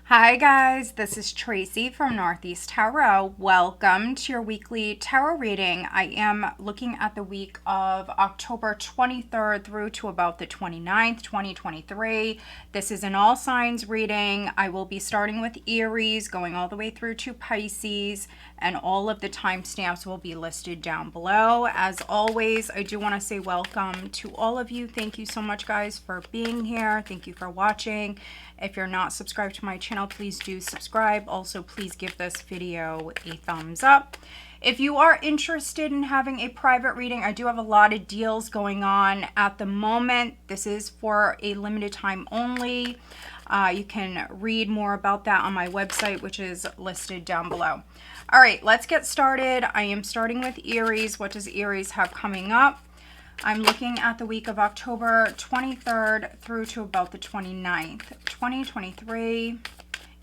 Hi guys, this is Tracy from Northeast Tarot. Welcome to your weekly tarot reading. I am looking at the week of October 23rd through to about the 29th, 2023. This is an all signs reading. I will be starting with Aries, going all the way through to Pisces, and all of the timestamps will be listed down below. As always, I do want to say welcome to all of you. Thank you so much guys for being here. Thank you for watching. If you're not subscribed to my channel, please do subscribe. Also, please give this video a thumbs up. If you are interested in having a private reading, I do have a lot of deals going on at the moment. This is for a limited time only. You can read more about that on my website, which is listed down below. All right, let's get started. I am starting with Aries. What does Aries have coming up? I'm looking at the week of October 23rd through to about the 29th, 2023.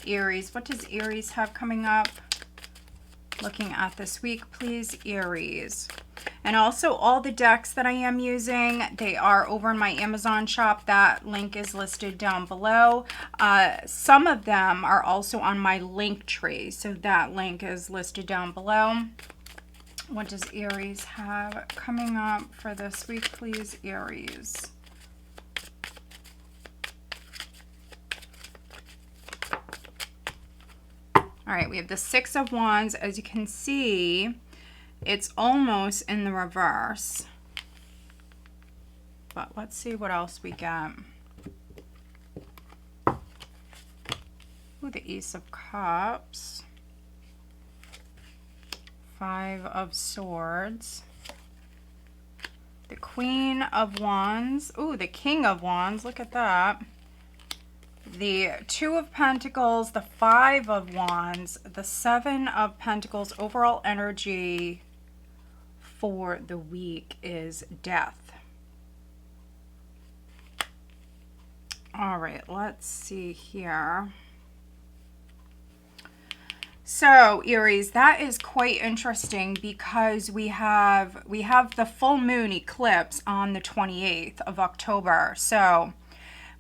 Aries, what does Aries have coming up? Looking at this week, please, Aries. And also all the decks that I am using, they are over in my Amazon shop. That link is listed down below. Some of them are also on my link tree, so that link is listed down below. What does Aries have coming up for this week, please, Aries? All right, we have the Six of Wands. As you can see, it's almost in the reverse. But let's see what else we get. Ooh, the Ace of Cups. Five of Swords, the Queen of Wands, ooh, the King of Wands, look at that, the Two of Pentacles, the Five of Wands, the Seven of Pentacles. Overall energy for the week is Death. All right, let's see here. So Aries, that is quite interesting because we have the full moon eclipse on the 28th of October. So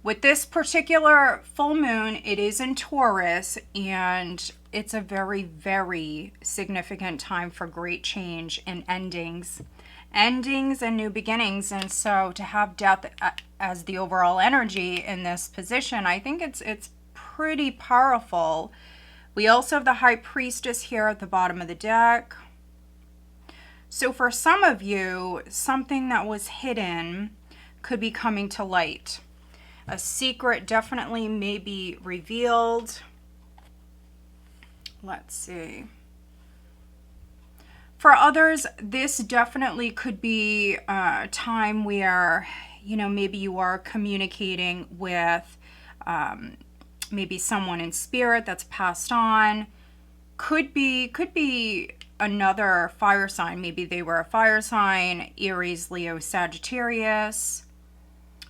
with this particular full moon, it is in Taurus, and it's a very, very significant time for great change and endings and new beginnings. And so to have Death as the overall energy in this position, I think it's pretty powerful. We also have the High Priestess here at the bottom of the deck. So for some of you, something that was hidden could be coming to light. A secret definitely may be revealed. Let's see. For others, this definitely could be a time where, you know, maybe you are communicating with maybe someone in spirit that's passed on. Could be another fire sign. Maybe they were a fire sign. Aries, Leo, Sagittarius.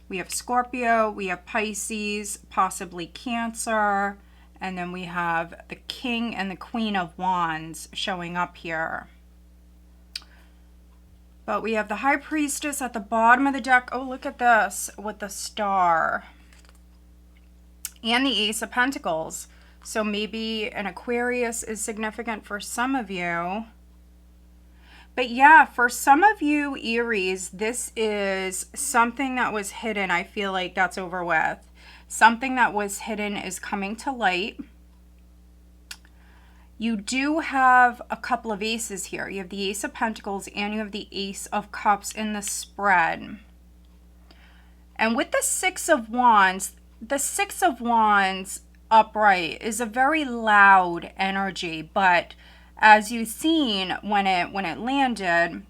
We have Scorpio. We have Pisces, possibly Cancer. And then we have the King and the Queen of Wands showing up here. But we have the High Priestess at the bottom of the deck. Oh, look at this with the Star. And the Ace of Pentacles. So maybe an Aquarius is significant for some of you. But yeah, for some of you, Aries, this is something that was hidden. I feel like that's over with. Something that was hidden is coming to light. You do have a couple of aces here. You have the Ace of Pentacles and you have the Ace of Cups in the spread. And with the Six of Wands, the Six of Wands upright is a very loud energy, but as you've seen, when it landed,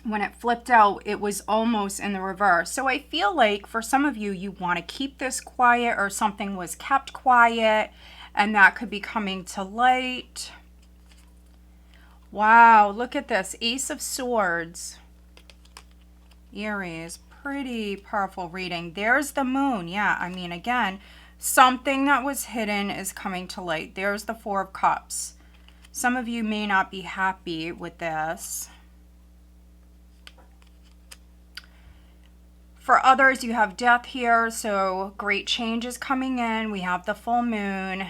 when it flipped out, it was almost in the reverse. So I feel like for some of you, you want to keep this quiet, or something was kept quiet, and that could be coming to light. Wow, look at this. Ace of Swords. Aries. Pretty powerful reading. There's the moon. Yeah, I mean, again, something that was hidden is coming to light. There's the Four of Cups. Some of you may not be happy with this. For others, you have death here, so great change is coming in. We have the full moon.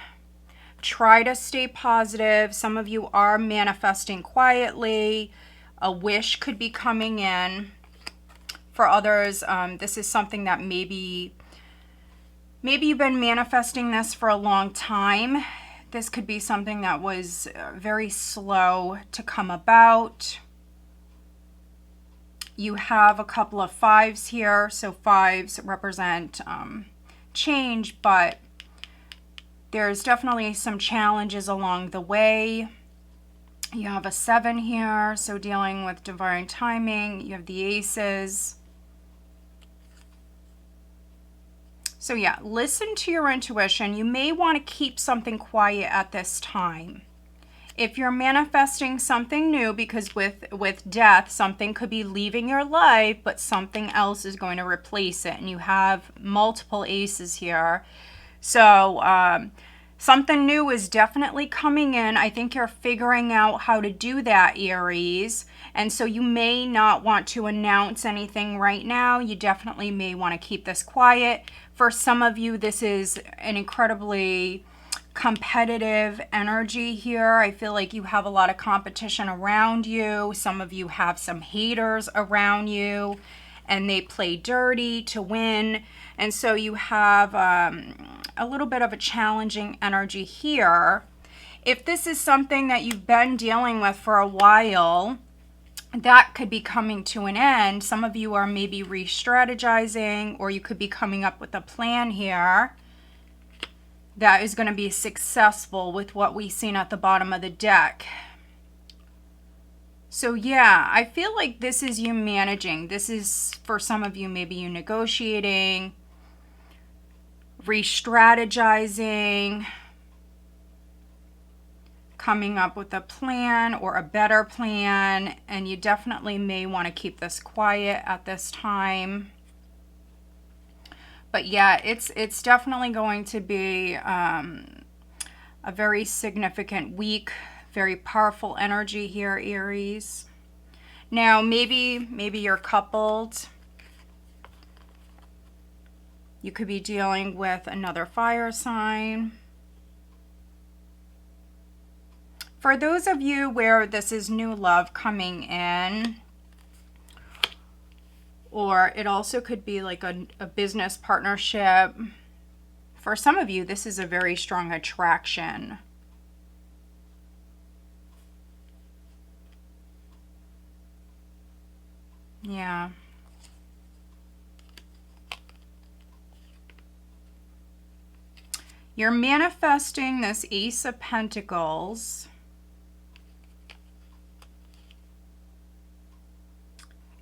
Try to stay positive. Some of you are manifesting quietly. A wish could be coming in. For others, this is something that maybe you've been manifesting this for a long time. This could be something that was very slow to come about. You have a couple of fives here, so fives represent change, but there's definitely some challenges along the way. You have a 7 here, so dealing with divine timing. You have the aces. So yeah, listen to your intuition. You may want to keep something quiet at this time. If you're manifesting something new, because with death, something could be leaving your life, but something else is going to replace it. And you have multiple aces here. So something new is definitely coming in. I think you're figuring out how to do that, Aries. And so you may not want to announce anything right now. You definitely may want to keep this quiet. For some of you, this is an incredibly competitive energy here. I feel like you have a lot of competition around you. Some of you have some haters around you and they play dirty to win. And so you have a little bit of a challenging energy here. If this is something that you've been dealing with for a while, that could be coming to an end. Some of you are maybe re-strategizing, or you could be coming up with a plan here that is going to be successful with what we've seen at the bottom of the deck. So yeah, I feel like this is you managing. This is, for some of you, maybe you negotiating, re-strategizing, coming up with a plan or a better plan, and you definitely may want to keep this quiet at this time. But yeah, it's definitely going to be a very significant week, very powerful energy here, Aries. Now, maybe you're coupled. You could be dealing with another fire sign. For those of you where this is new love coming in, or it also could be like a business partnership. For some of you, this is a very strong attraction. Yeah. You're manifesting this Ace of Pentacles.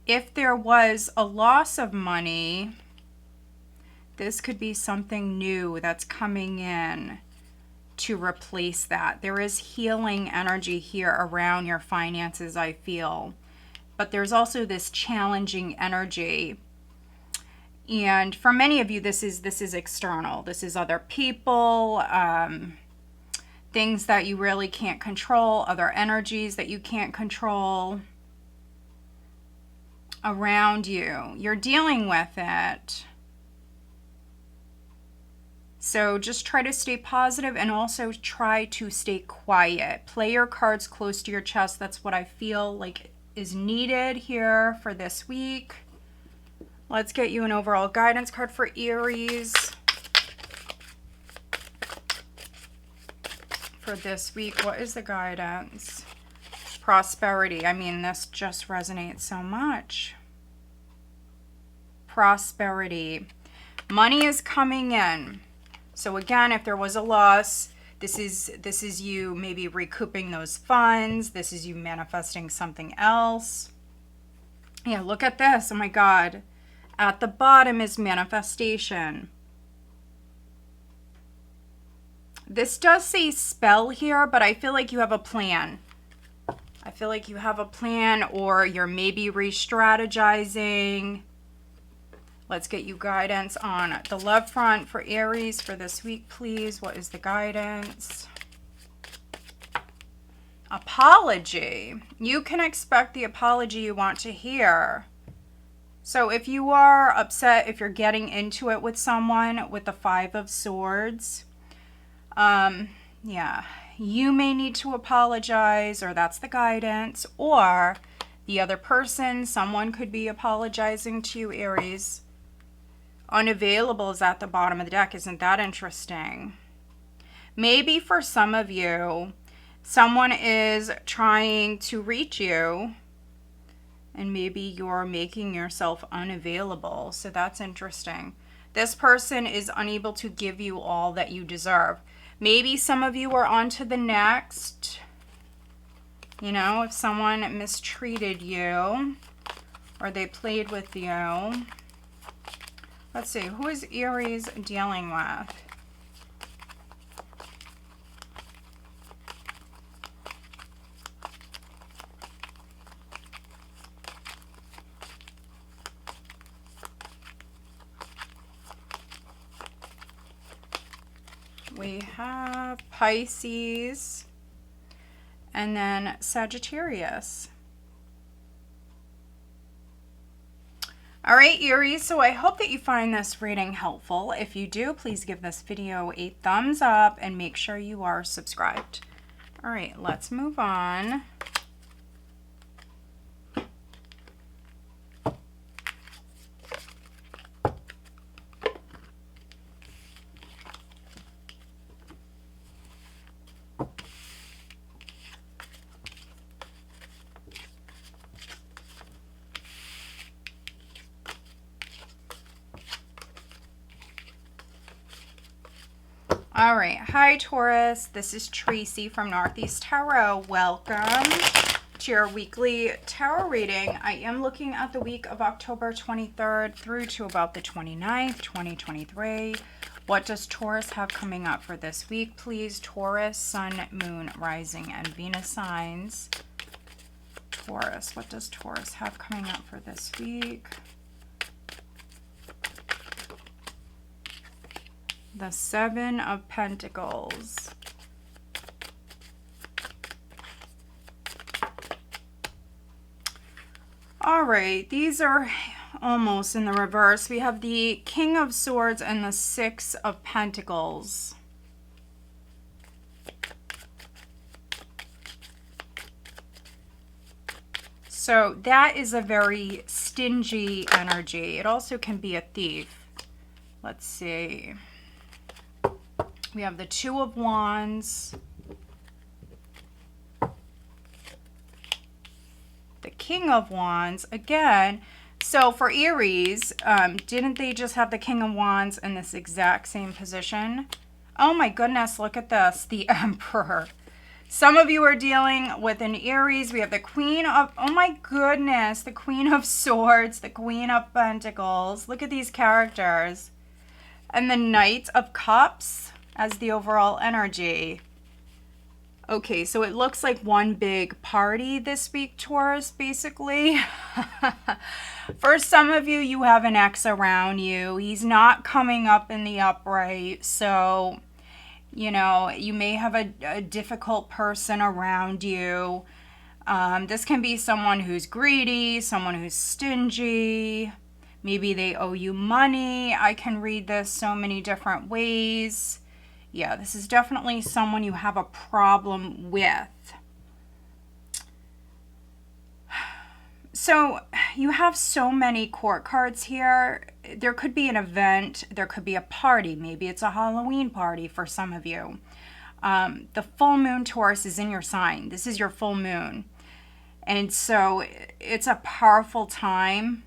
If there was a loss of money, this could be something new that's coming in to replace that. There is healing energy here around your finances, I feel. But there's also this challenging energy. And for many of you, this is external. This is other people, things that you really can't control, other energies that you can't control around you. You're dealing with it. So just try to stay positive and also try to stay quiet. Play your cards close to your chest. That's what I feel like is needed here for this week. Let's get you an overall guidance card for Aries for this week. What is the guidance? Prosperity. I mean, this just resonates so much. Prosperity. Money is coming in. So again, if there was a loss, this is you maybe recouping those funds. This is you manifesting something else. Yeah, look at this. Oh my God. At the bottom is manifestation. This does say spell here, but I feel like you have a plan. I feel like you have a plan, or you're maybe re-strategizing. Let's get you guidance on the love front for Aries for this week, please. What is the guidance? Apology. You can expect the apology you want to hear. So if you are upset, if you're getting into it with someone with the Five of Swords, yeah, you may need to apologize, or that's the guidance, or the other person, someone could be apologizing to you, Aries. Unavailable is at the bottom of the deck. Isn't that interesting? Maybe for some of you, someone is trying to reach you, and maybe you're making yourself unavailable. So that's interesting. This person is unable to give you all that you deserve. Maybe some of you are on to the next. You know, if someone mistreated you or they played with you. Let's see, who is Aries dealing with? We have Pisces and then Sagittarius. All right, Aries, so I hope that you find this reading helpful. If you do, please give this video a thumbs up and make sure you are subscribed. All right, let's move on. All right, hi Taurus, this is Tracy from Northeast Tarot. Welcome to your weekly tarot reading. I am looking at the week of October 23rd through to about the 29th, 2023. What does Taurus have coming up for this week, please? Taurus, Sun, Moon, Rising, and Venus signs. Taurus, what does Taurus have coming up for this week? The Seven of Pentacles. All right, these are almost in the reverse. We have the King of Swords and the Six of Pentacles. So that is a very stingy energy. It also can be a thief. Let's see. We have the Two of Wands, the King of Wands again. So for Aries, didn't they just have the King of Wands in this exact same position? Oh my goodness, look at this, the Emperor. Some of you are dealing with an Aries. We have the Queen of, oh my goodness, the Queen of Swords, the Queen of Pentacles. Look at these characters. And the Knight of Cups as the overall energy. Okay, so it looks like one big party this week, Taurus, basically. For some of you, you have an ex around you. He's not coming up in the upright, so, you know, you may have a difficult person around you. This can be someone who's greedy, someone who's stingy. Maybe they owe you money. I can read this so many different ways. Yeah, this is definitely someone you have a problem with. So you have so many court cards here. There could be an event. There could be a party. Maybe it's a Halloween party for some of you. The full moon, Taurus, is in your sign. This is your full moon. And so it's a powerful time.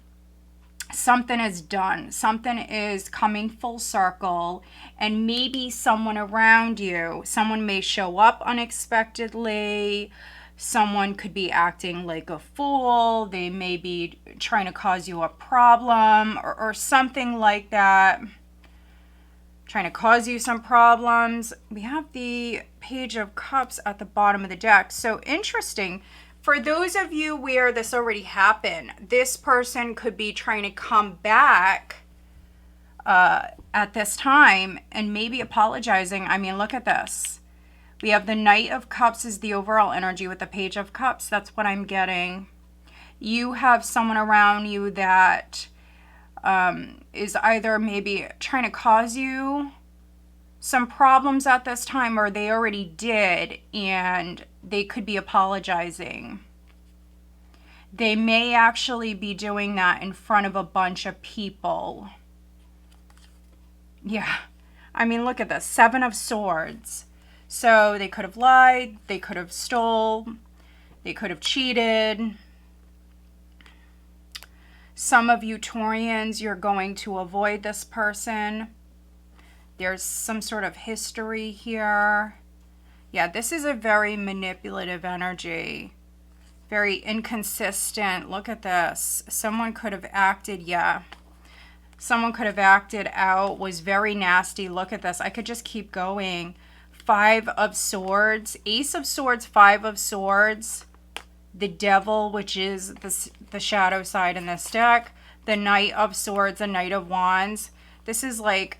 Something is done. Something is coming full circle. And maybe someone around you, someone may show up unexpectedly. Someone could be acting like a fool. They may be trying to cause you a problem or something like that. Trying to cause you some problems. We have the Page of Cups at the bottom of the deck. So interesting. For those of you where this already happened, this person could be trying to come back at this time and maybe apologizing. I mean, look at this. We have the Knight of Cups is the overall energy with the Page of Cups. That's what I'm getting. You have someone around you that is either maybe trying to cause you some problems at this time, or they already did and they could be apologizing. They may actually be doing that in front of a bunch of people. Yeah. I mean, look at this. 7 of Swords. So they could have lied. They could have stole. They could have cheated. Some of you Taurians, you're going to avoid this person. There's some sort of history here. Yeah, this is a very manipulative energy. Very inconsistent. Look at this. Someone could have acted, yeah. Someone could have acted out, was very nasty. Look at this. I could just keep going. 5 of Swords. Ace of Swords, 5 of Swords. The Devil, which is the shadow side in this deck. The Knight of Swords, the Knight of Wands. This is like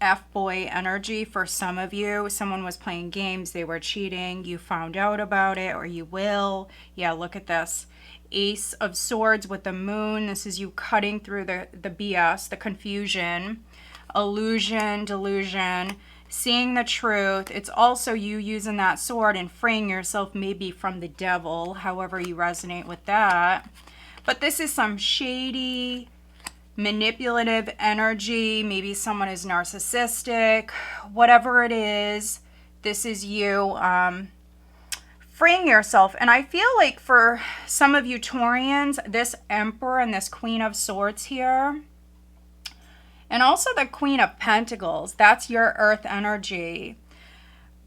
F-boy energy for some of you. Someone was playing games, they were cheating, you found out about it, or you will. Yeah, look at this. Ace of Swords with the Moon. This is you cutting through the BS, the confusion, illusion, delusion, seeing the truth. It's also you using that sword and freeing yourself maybe from the devil, however you resonate with that. But this is some shady, manipulative energy. Maybe someone is narcissistic. Whatever it is, this is you freeing yourself. And I feel like for some of you Taurians, this Emperor and this Queen of Swords here, and also the Queen of Pentacles, that's your earth energy.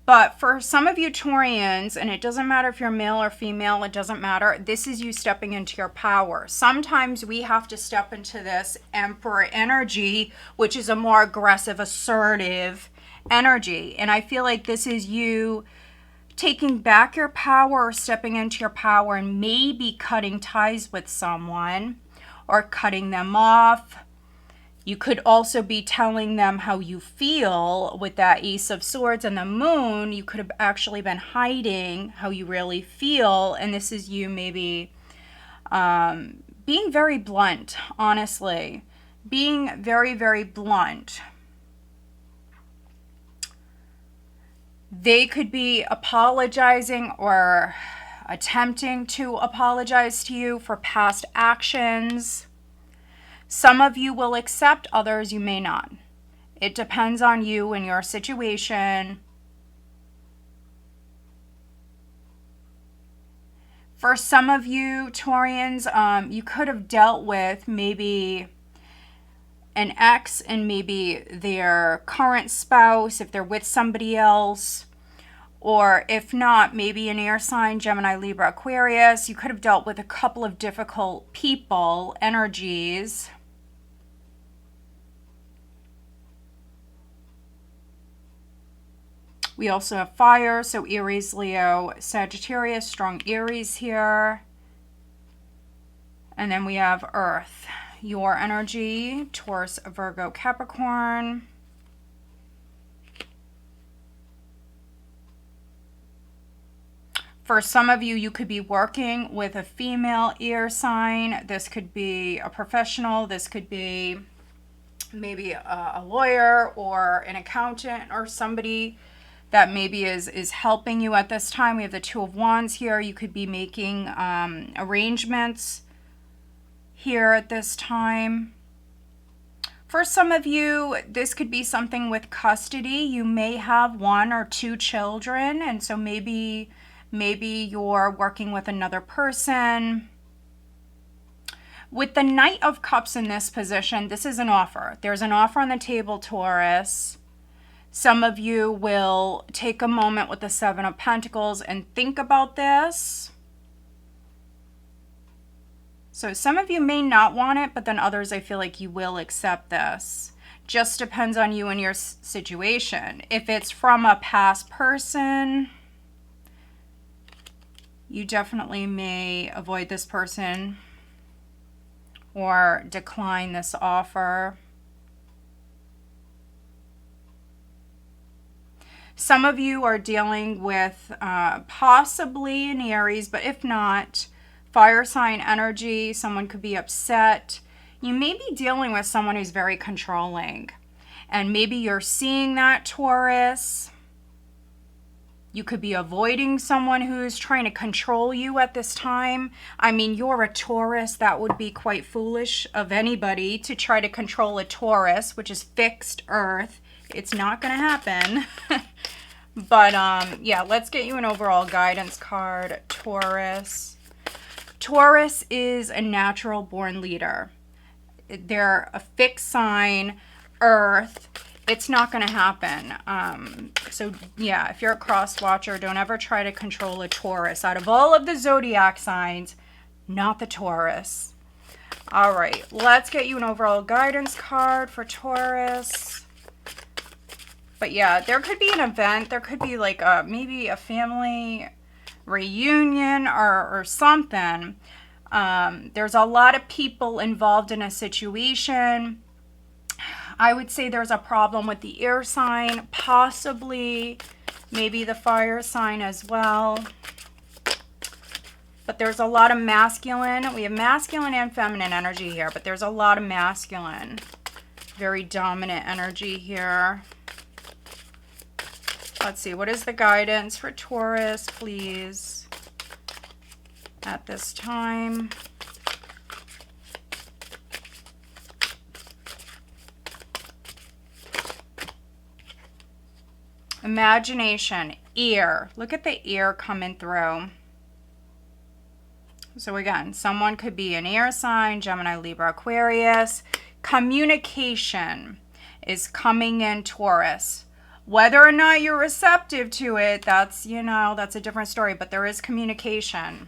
But for some of you Taurians, and it doesn't matter if you're male or female, it doesn't matter. This is you stepping into your power. Sometimes we have to step into this Emperor energy, which is a more aggressive, assertive energy. And I feel like this is you taking back your power, stepping into your power, and maybe cutting ties with someone or cutting them off. You could also be telling them how you feel with that Ace of Swords and the Moon. You could have actually been hiding how you really feel. And this is you maybe being very blunt, honestly. Being very, very blunt. They could be apologizing or attempting to apologize to you for past actions. Some of you will accept, others you may not. It depends on you and your situation. For some of you Taurians, you could have dealt with maybe an ex and maybe their current spouse, if they're with somebody else. Or if not, maybe an air sign, Gemini, Libra, Aquarius. You could have dealt with a couple of difficult people, energies. We also have fire, so Aries, Leo, Sagittarius, strong Aries here. And then we have earth, your energy, Taurus, Virgo, Capricorn. For some of you, you could be working with a female air sign. This could be a professional. This could be maybe a lawyer or an accountant or somebody that maybe is helping you at this time. We have the Two of Wands here. You could be making arrangements here at this time. For some of you, this could be something with custody. You may have 1 or 2 children, and so maybe you're working with another person. With the Knight of Cups in this position, this is an offer. There's an offer on the table, Taurus. Some of you will take a moment with the 7 of Pentacles and think about this. So some of you may not want it, but then others, I feel like you will accept this. Just depends on you and your situation. If it's from a past person, you definitely may avoid this person or decline this offer. Some of you are dealing with possibly an Aries, but if not, fire sign energy. Someone could be upset. You may be dealing with someone who's very controlling. And maybe you're seeing that, Taurus. You could be avoiding someone who's trying to control you at this time. I mean, you're a Taurus. That would be quite foolish of anybody to try to control a Taurus, which is fixed earth. It's not going to happen. But yeah, let's get you an overall guidance card, Taurus. Taurus is a natural born leader. They're a fixed sign, earth. It's not going to happen. So yeah, if you're a cross watcher, don't ever try to control a Taurus. Out of all of the zodiac signs, not the Taurus. All right, let's get you an overall guidance card for Taurus. But yeah, there could be an event. There could be like maybe a family reunion or something. There's a lot of people involved in a situation. I would say there's a problem with the air sign, possibly maybe the fire sign as well. But there's a lot of masculine. We have masculine and feminine energy here, but there's a lot of masculine, very dominant energy here. Let's see, what is the guidance for Taurus, please, at this time? Imagination, ear. Look at the ear coming through. So again, someone could be an air sign, Gemini, Libra, Aquarius. Communication is coming in, Taurus. Whether or not you're receptive to it, that's, you know, that's a different story, but there is communication.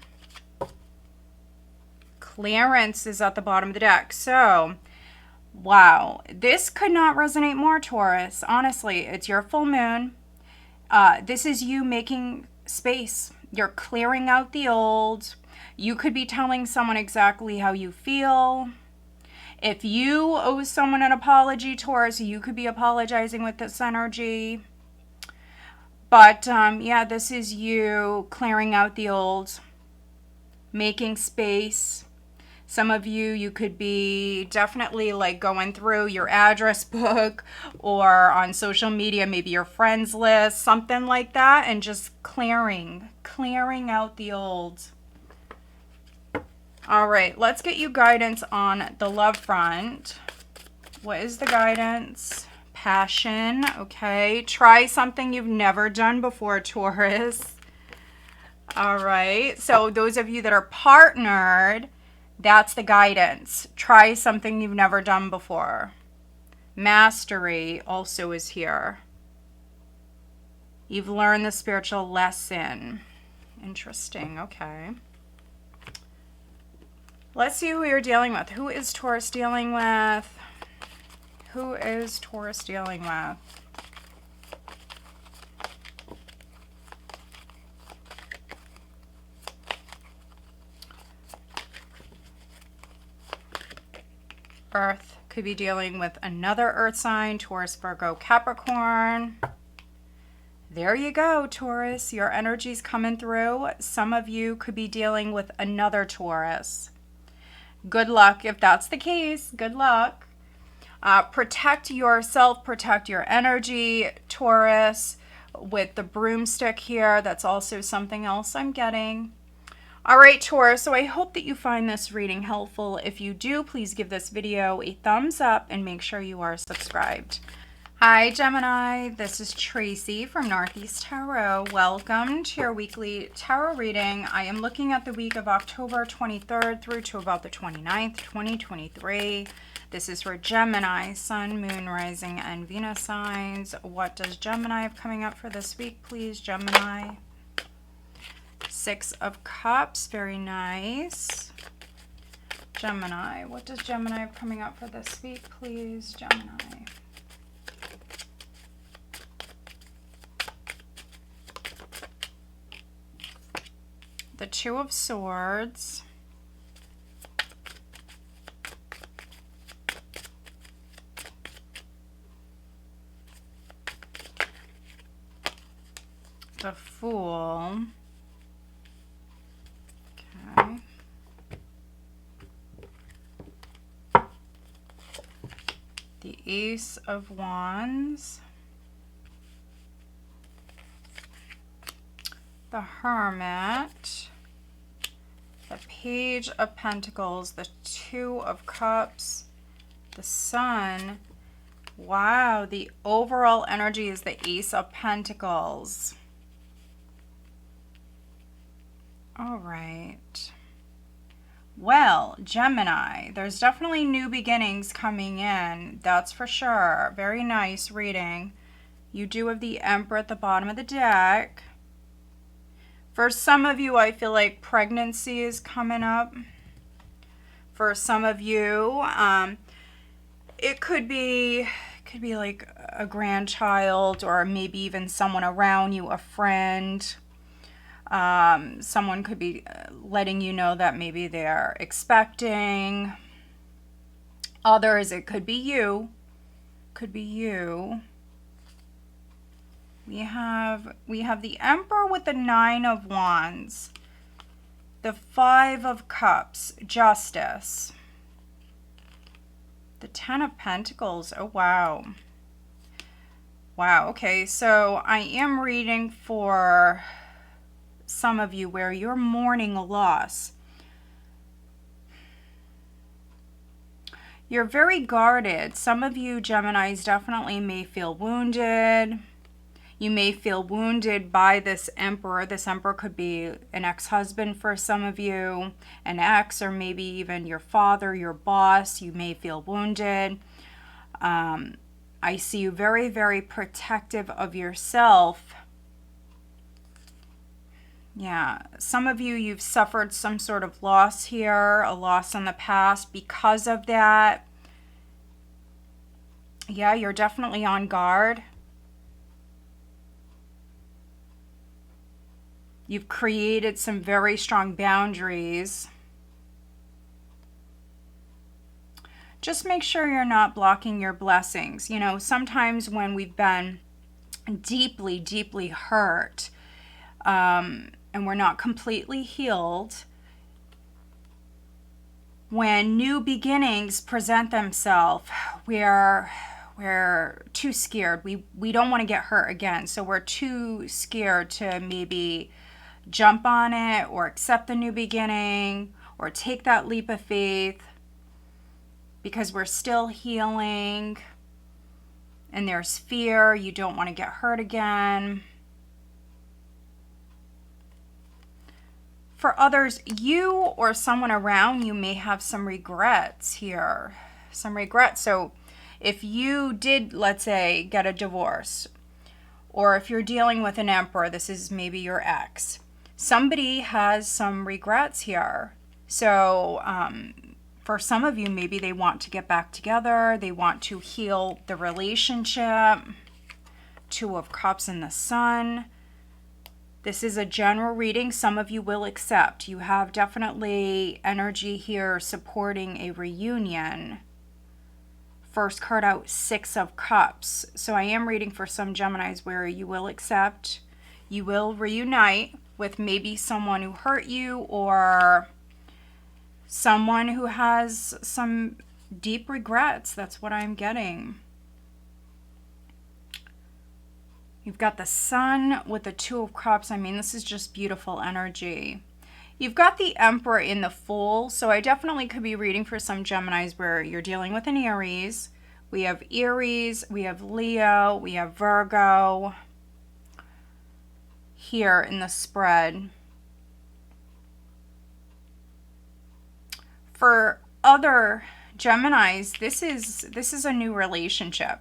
Clearance is at the bottom of the deck. So, wow, this could not resonate more, Taurus. Honestly, it's your full moon. This is you making space. You're clearing out the old. You could be telling someone exactly how you feel. If you owe someone an apology, Taurus, you could be apologizing with this energy. But yeah, this is you clearing out the old, making space. Some of you could be definitely like going through your address book or on social media, maybe your friends list, something like that, and just clearing out the old. All right, let's get you guidance on the love front. What is the guidance? Passion, okay. Try something you've never done before, Taurus. All right, so those of you that are partnered, that's the guidance. Try something you've never done before. Mastery also is here. You've learned the spiritual lesson. Interesting, okay. Let's see who you're dealing with. Who is Taurus dealing with? Who is Taurus dealing with? Earth could be dealing with another earth sign, Taurus, Virgo, Capricorn. There you go, Taurus. Your energy's coming through. Some of you could be dealing with another Taurus. Good luck if that's the case. Good luck. Protect yourself, protect your energy, Taurus. With the broomstick here, that's also something else I'm getting. All right, Taurus, so I hope that you find this reading helpful. If you do, please give this video a thumbs up and make sure you are subscribed. Hi, Gemini. This is Tracy from Northeast Tarot. Welcome to your weekly tarot reading. I am looking at the week of October 23rd through to about the 29th, 2023. This is for Gemini, Sun, Moon, Rising, and Venus signs. What does Gemini have coming up for this week, please, Gemini? Six of Cups, very nice. Gemini, what does Gemini have coming up for this week, please, Gemini? The Two of Swords. The Fool. Okay. Ace of Wands, the Hermit, the Page of Pentacles, the Two of Cups, the Sun. Wow, the overall energy is the Ace of Pentacles. All right. Well, Gemini, there's definitely new beginnings coming in. That's for sure. Very nice reading. You do have the Emperor at the bottom of the deck. For some of you, I feel like pregnancy is coming up. For some of you, it could be like a grandchild, or maybe even someone around you, a friend. Someone could be letting you know that maybe they're expecting. Others, it could be you. Could be you. We have the Emperor with the Nine of Wands, the Five of Cups, Justice, the Ten of Pentacles. Oh, wow. Wow, okay, so I am reading for some of you where you're mourning a loss. You're very guarded. Some of you Geminis definitely may feel wounded. You may feel wounded by this Emperor. This Emperor could be an ex-husband for some of you, an ex, or maybe even your father, your boss. You may feel wounded. I see you very, very protective of yourself. Yeah, some of you, you've suffered some sort of loss here, a loss in the past because of that. Yeah, you're definitely on guard. You've created some very strong boundaries. Just make sure you're not blocking your blessings. You know, sometimes when we've been deeply, deeply hurt, and we're not completely healed, when new beginnings present themselves, we're too scared. We don't want to get hurt again, so we're too scared to maybe jump on it or accept the new beginning or take that leap of faith because we're still healing and there's fear. You don't want to get hurt again. For others, you or someone around you may have some regrets here. Some regrets. So if you did, let's say, get a divorce, or if you're dealing with an Emperor, this is maybe your ex. Somebody has some regrets here. So for some of you, maybe they want to get back together. They want to heal the relationship. Two of Cups and the Sun. This is a general reading. Some of you will accept. You have definitely energy here supporting a reunion. First card out, Six of Cups. So I am reading for some Geminis where you will accept. You will reunite with maybe someone who hurt you or someone who has some deep regrets. That's what I'm getting. You've got the Sun with the Two of Cups. I mean, this is just beautiful energy. You've got the Emperor in the Fool. So I definitely could be reading for some Geminis where you're dealing with an Aries. We have Aries, we have Leo, we have Virgo here in the spread. For other Geminis, this is a new relationship.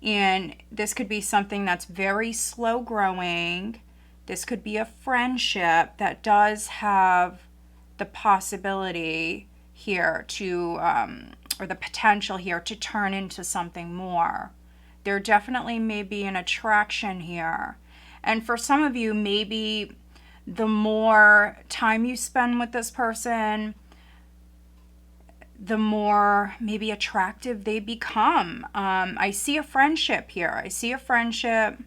And this could be something that's very slow growing. This could be a friendship that does have the possibility here to, or the potential here to turn into something more. There definitely may be an attraction here. And for some of you, maybe the more time you spend with this person, the more maybe attractive they become. I see a friendship here. I see a friendship.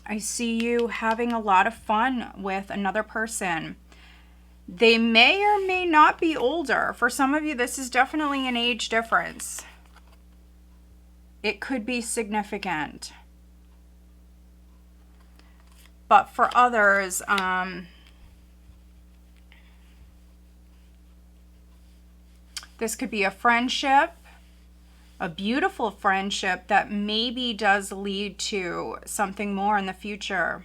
I see you having a lot of fun with another person. They may or may not be older. For some of you, this is definitely an age difference. It could be significant. But for others, this could be a friendship, a beautiful friendship that maybe does lead to something more in the future.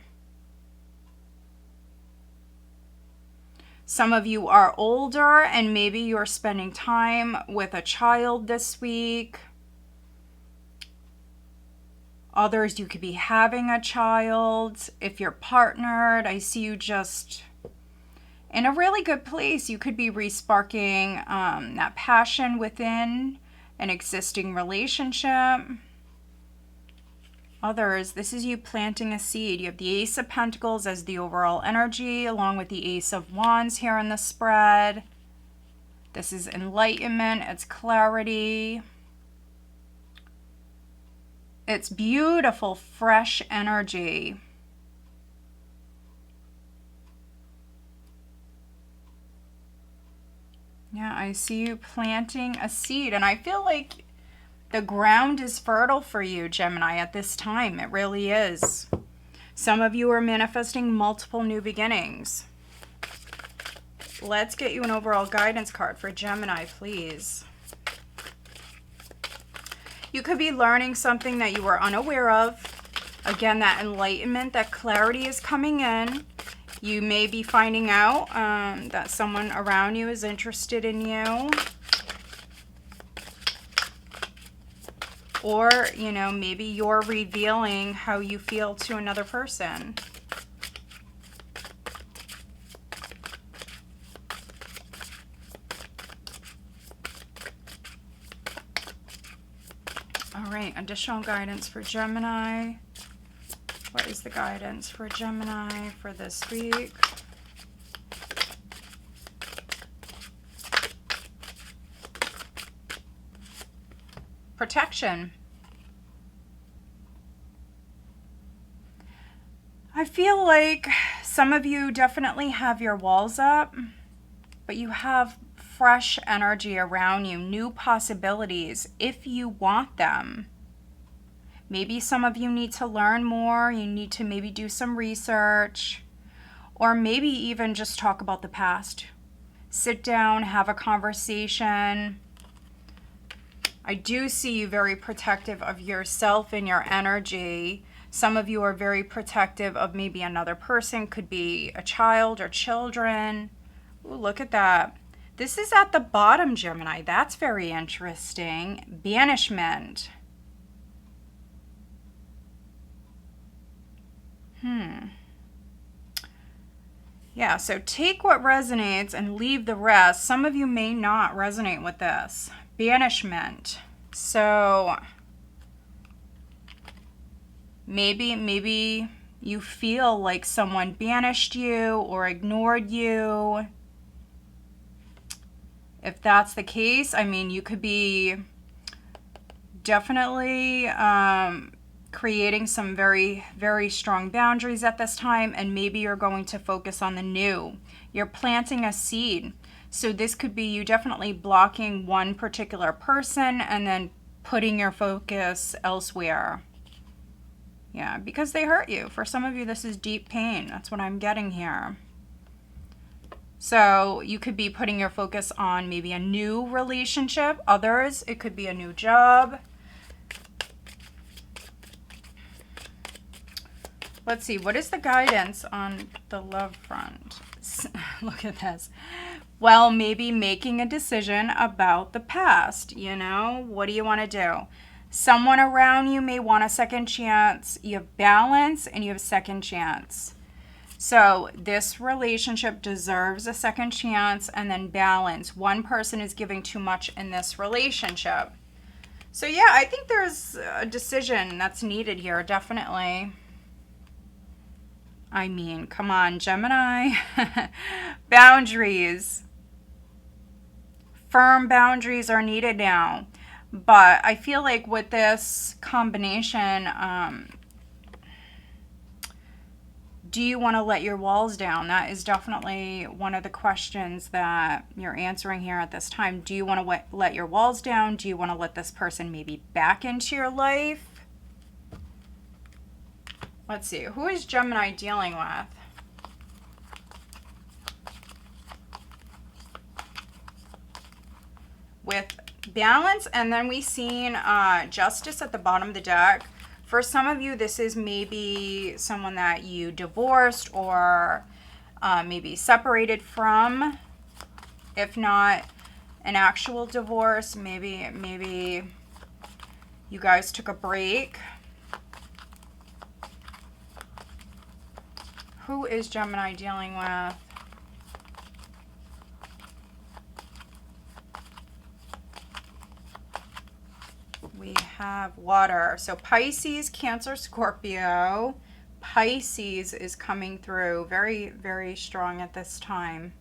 Some of you are older and maybe you're spending time with a child this week. Others, you could be having a child. If you're partnered, I see you just in a really good place. You could be re-sparking that passion within an existing relationship. Others, this is you planting a seed. You have the Ace of Pentacles as the overall energy, along with the Ace of Wands here in the spread. This is enlightenment, it's clarity. It's beautiful, fresh energy. Yeah, I see you planting a seed, and I feel like the ground is fertile for you, Gemini, at this time. It really is. Some of you are manifesting multiple new beginnings. Let's get you an overall guidance card for Gemini, please. You could be learning something that you were unaware of. Again, that enlightenment, that clarity is coming in. You may be finding out that someone around you is interested in you. Or, you know, maybe you're revealing how you feel to another person. All right, additional guidance for Gemini. What is the guidance for Gemini for this week? Protection. I feel like some of you definitely have your walls up, but you have fresh energy around you, new possibilities if you want them. Maybe some of you need to learn more. You need to maybe do some research, or maybe even just talk about the past. Sit down, have a conversation. I do see you very protective of yourself and your energy. Some of you are very protective of maybe another person. Could be a child or children. Ooh, look at that. This is at the bottom, Gemini. That's very interesting. Banishment. Yeah, so take what resonates and leave the rest. Some of you may not resonate with this. Banishment. So maybe you feel like someone banished you or ignored you. If that's the case, I mean, you could be definitely creating some very, very strong boundaries at this time, and maybe you're going to focus on the new. You're planting a seed. So this could be you definitely blocking one particular person and then putting your focus elsewhere. Yeah, because they hurt you. For some of you, this is deep pain. That's what I'm getting here. So you could be putting your focus on maybe a new relationship. Others, it could be a new job. Let's see, what is the guidance on the love front? Look at this. Well, maybe making a decision about the past, you know? What do you want to do? Someone around you may want a second chance. You have balance and you have second chance. So this relationship deserves a second chance, and then balance. One person is giving too much in this relationship. So yeah, I think there's a decision that's needed here, definitely. I mean, come on, Gemini. Boundaries. Firm boundaries are needed now. But I feel like with this combination, Do you want to let your walls down? That is definitely one of the questions that you're answering here at this time. Do you want to let your walls down? Do you want to let this person maybe back into your life? Let's see. Who is Gemini dealing with? With balance, and then we seen justice at the bottom of the deck. For some of you, this is maybe someone that you divorced or maybe separated from. If not an actual divorce, maybe you guys took a break. Who is Gemini dealing with? We have water. So Pisces, Cancer, Scorpio. Pisces is coming through very, very strong at this time,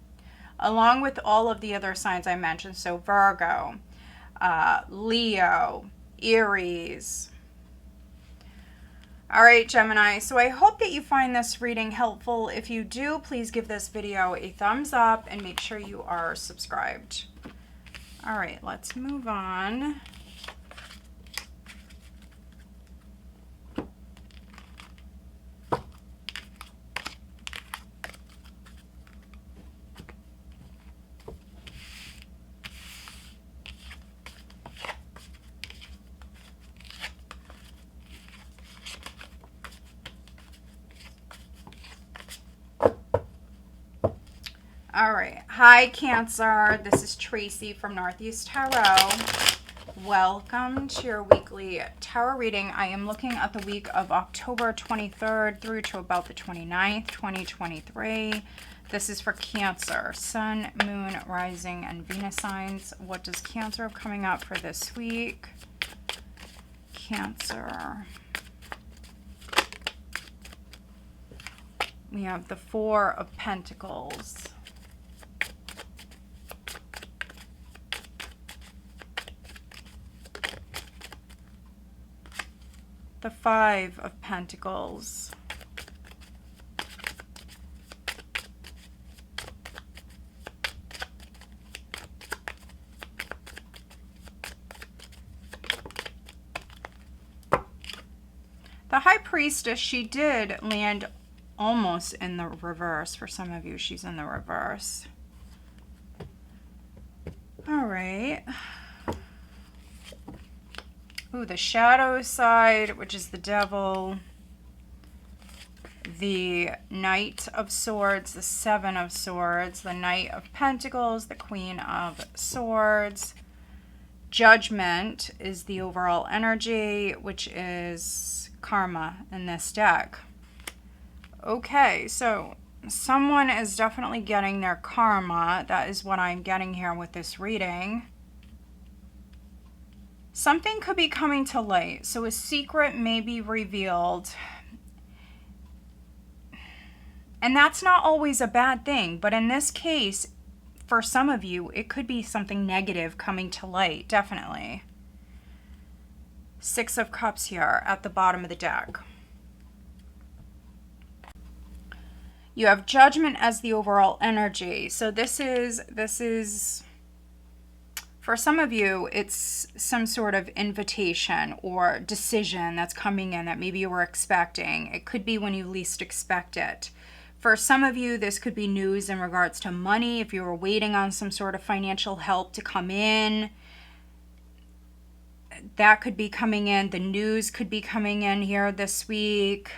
along with all of the other signs I mentioned. So Virgo, Leo, Aries. All right, Gemini. So I hope that you find this reading helpful. If you do, please give this video a thumbs up and make sure you are subscribed. All right, let's move on. All right. Hi, Cancer. This is Tracy from Northeast Tarot. Welcome to your weekly tarot reading. I am looking at the week of October 23rd through to about the 29th, 2023. This is for Cancer. Sun, Moon, Rising, and Venus signs. What does Cancer have coming up for this week? Cancer. We have the Four of Pentacles. The Five of Pentacles. The High Priestess, she did land almost in the reverse. For some of you, she's in the reverse. All right. Ooh, the shadow side, which is the Devil. The Knight of Swords, the Seven of Swords, the Knight of Pentacles, the Queen of Swords. Judgment is the overall energy, which is karma in this deck. Okay, so someone is definitely getting their karma. That is what I'm getting here with this reading. Something could be coming to light. So a secret may be revealed. And that's not always a bad thing. But in this case, for some of you, it could be something negative coming to light. Definitely. Six of Cups here at the bottom of the deck. You have Judgment as the overall energy. So this is for some of you, it's some sort of invitation or decision that's coming in that maybe you were expecting. It could be when you least expect it. For some of you, this could be news in regards to money. If you were waiting on some sort of financial help to come in, that could be coming in. The news could be coming in here this week.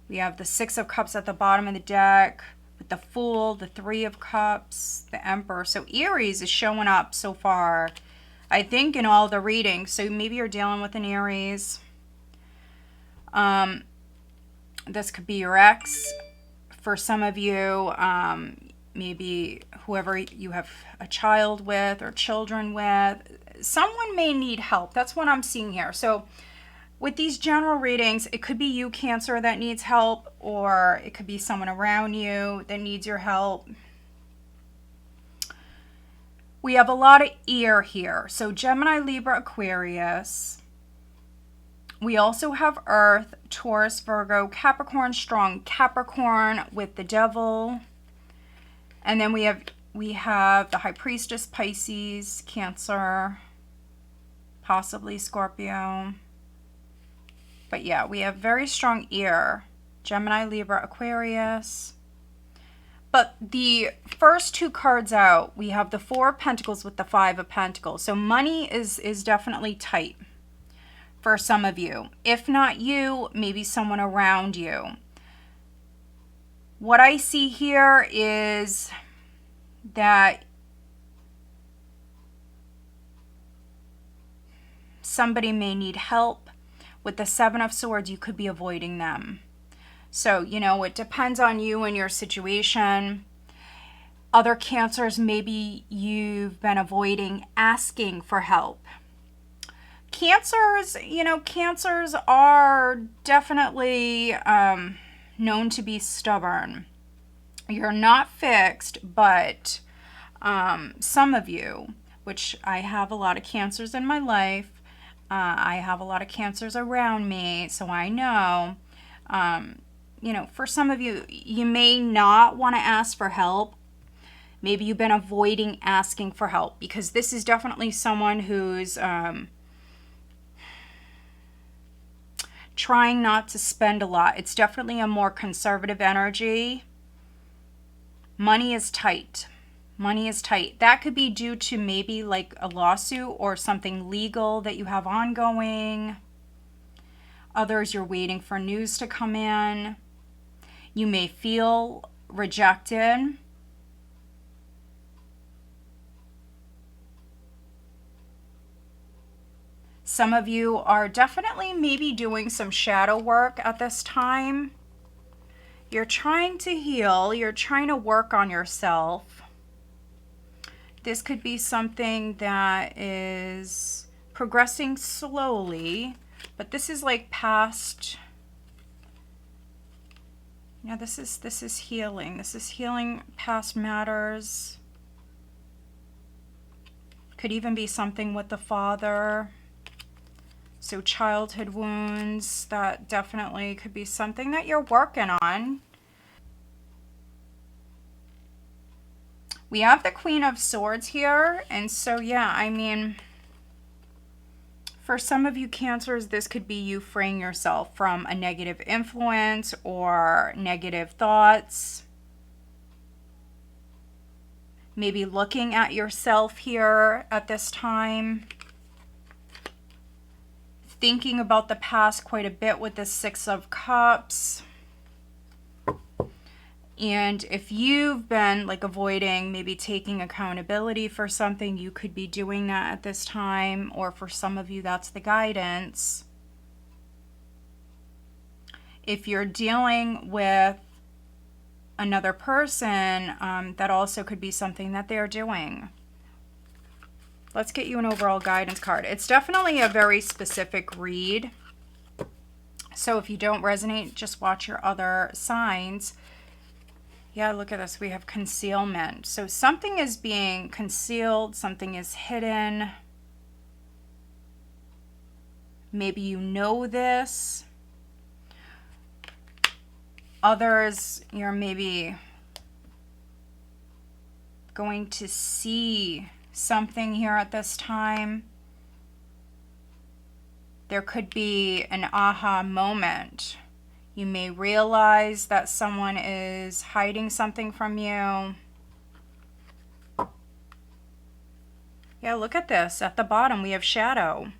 We have the Six of Cups at the bottom of the deck. With the Fool, the Three of Cups, the Emperor. So Aries is showing up so far, I think, in all the readings. So maybe you're dealing with an Aries. This could be your ex. For some of you, maybe whoever you have a child with or children with. Someone may need help. That's what I'm seeing here. So with these general readings, it could be you, Cancer, that needs help, or it could be someone around you that needs your help. We have a lot of air here. So Gemini, Libra, Aquarius. We also have Earth, Taurus, Virgo, Capricorn, strong Capricorn with the Devil. And then we have the High Priestess, Pisces, Cancer, possibly Scorpio. But yeah, we have very strong ear, Gemini, Libra, Aquarius. But the first two cards out, we have the Four of Pentacles with the Five of Pentacles. So money is definitely tight for some of you. If not you, maybe someone around you. What I see here is that somebody may need help. With the Seven of Swords, you could be avoiding them. So, you know, it depends on you and your situation. Other Cancers, maybe you've been avoiding asking for help. Cancers, you know, Cancers are definitely known to be stubborn. You're not fixed, but some of you, which I have a lot of Cancers in my life, I have a lot of Cancers around me, so I know, you know, for some of you, you may not want to ask for help. Maybe you've been avoiding asking for help because this is definitely someone who's trying not to spend a lot. It's definitely a more conservative energy. Money is tight. Money is tight. That could be due to maybe like a lawsuit or something legal that you have ongoing. Others, you're waiting for news to come in. You may feel rejected. Some of you are definitely maybe doing some shadow work at this time. You're trying to heal. You're trying to work on yourself. This could be something that is progressing slowly, but this is like past. Yeah, this is healing. This is healing past matters. Could even be something with the father. So childhood wounds, that definitely could be something that you're working on. We have the Queen of Swords here. And so, yeah, I mean, for some of you Cancers, this could be you freeing yourself from a negative influence or negative thoughts. Maybe looking at yourself here at this time. Thinking about the past quite a bit with the Six of Cups. And if you've been like avoiding maybe taking accountability for something, you could be doing that at this time. Or for some of you, that's the guidance. If you're dealing with another person, that also could be something that they're doing. Let's get you an overall guidance card. It's definitely a very specific read. So if you don't resonate, just watch your other signs. Yeah, look at this. We have concealment. So something is being concealed. Something is hidden. Maybe you know this. Others, you're maybe going to see something here at this time. There could be an aha moment. You may realize that someone is hiding something from you. Yeah, look at this. At the bottom, we have shadow.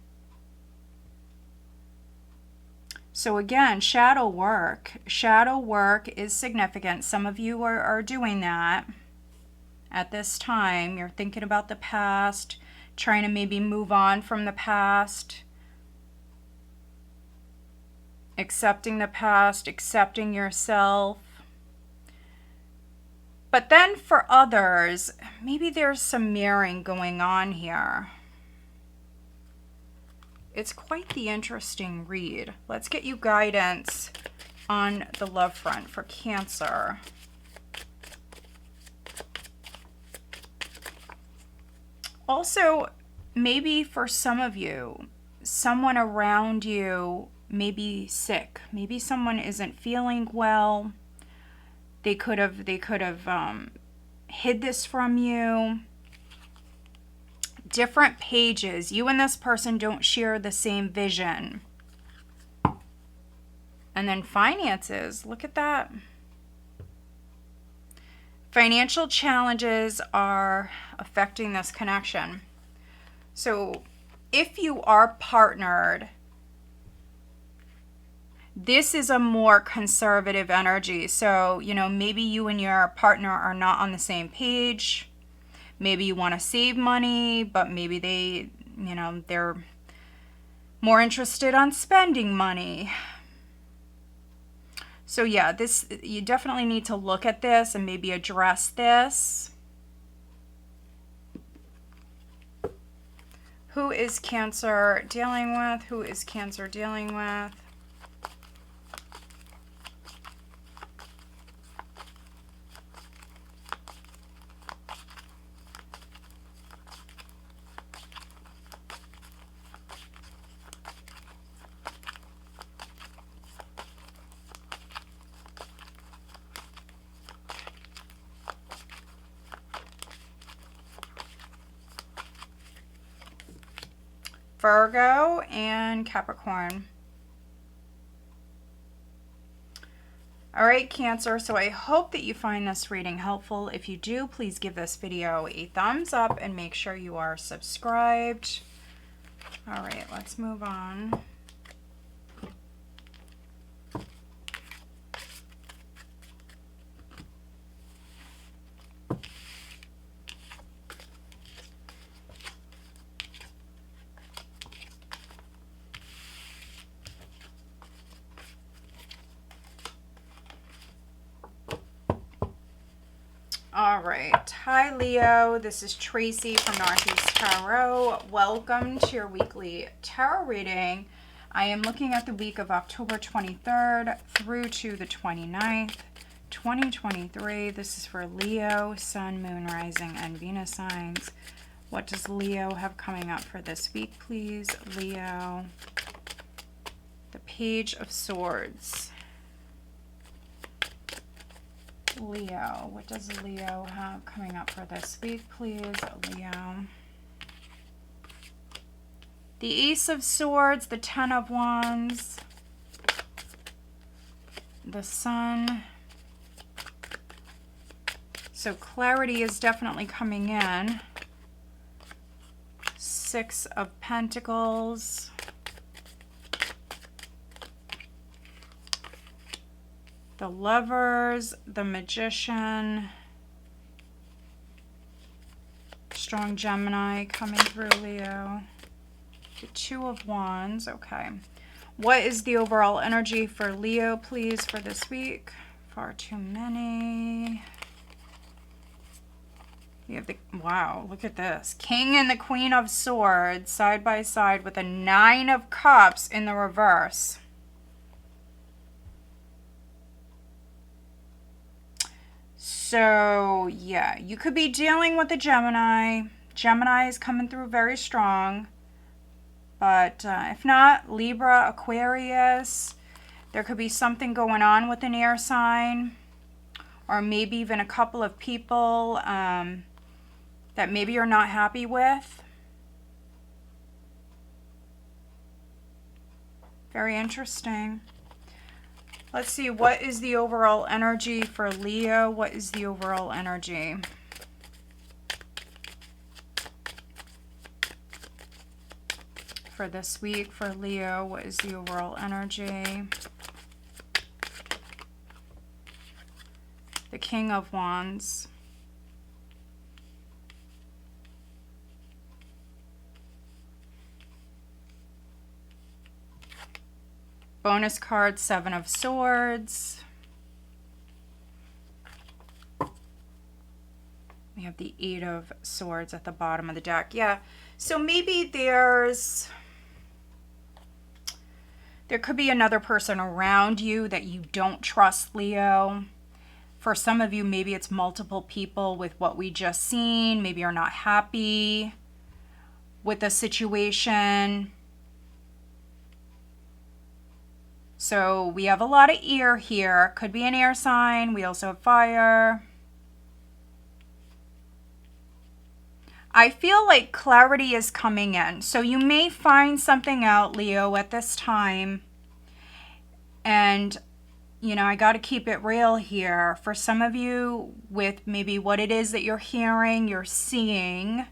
So again, shadow work. Shadow work is significant. Some of you are doing that. At this time, you're thinking about the past, trying to maybe move on from the past, accepting the past, accepting yourself. But then for others, maybe there's some mirroring going on here. It's quite the interesting read. Let's get you guidance on the love front for Cancer. Also, maybe for some of you, someone around you may be sick. Maybe someone isn't feeling well. They could have hid this from you. Different pages. You and this person don't share the same vision. And then finances. Look at that. Financial challenges are affecting this connection. So if you are partnered, this is a more conservative energy. So, you know, maybe you and your partner are not on the same page. Maybe you want to save money, but maybe they, you know, they're more interested on spending money. So yeah, this, you definitely need to look at this and maybe address this. Who is Cancer dealing with? Who is Cancer dealing with? Virgo and Capricorn. All right, Cancer, so I hope that you find this reading helpful. If you do, please give this video a thumbs up and make sure you are subscribed. All right, let's move on. All right. Hi, Leo. This is Tracy from Northeast Tarot. Welcome to your weekly tarot reading. I am looking at the week of October 23rd through to the 29th, 2023. This is for Leo, Sun, Moon, Rising, and Venus signs. What does Leo have coming up for this week, please? Leo. The Page of Swords. Leo, what does Leo have coming up for this week, please? Leo. The Ace of Swords, the Ten of Wands, the Sun. So clarity is definitely coming in. Six of Pentacles. The Lovers, the Magician, strong Gemini coming through, Leo. The Two of Wands, okay. What is the overall energy for Leo, please, for this week? Far too many. You have the, wow, look at this. King and the Queen of Swords side by side with a Nine of Cups in the reverse. So, yeah, you could be dealing with a Gemini. Gemini is coming through very strong. But if not, Libra, Aquarius. There could be something going on with an air sign. Or maybe even a couple of people that maybe you're not happy with. Very interesting. Let's see, what is the overall energy for Leo? What is the overall energy? For this week for Leo, what is the overall energy? The King of Wands. Bonus card, Seven of Swords. We have the Eight of Swords at the bottom of the deck. Yeah, so maybe there could be another person around you that you don't trust, Leo. For some of you, maybe it's multiple people with what we just seen. Maybe you're not happy with the situation. So we have a lot of air here. Could be an air sign. We also have fire. I feel like clarity is coming in. So you may find something out, Leo, at this time. And, you know, I got to keep it real here. For some of you, with maybe what it is that you're hearing, you're seeing,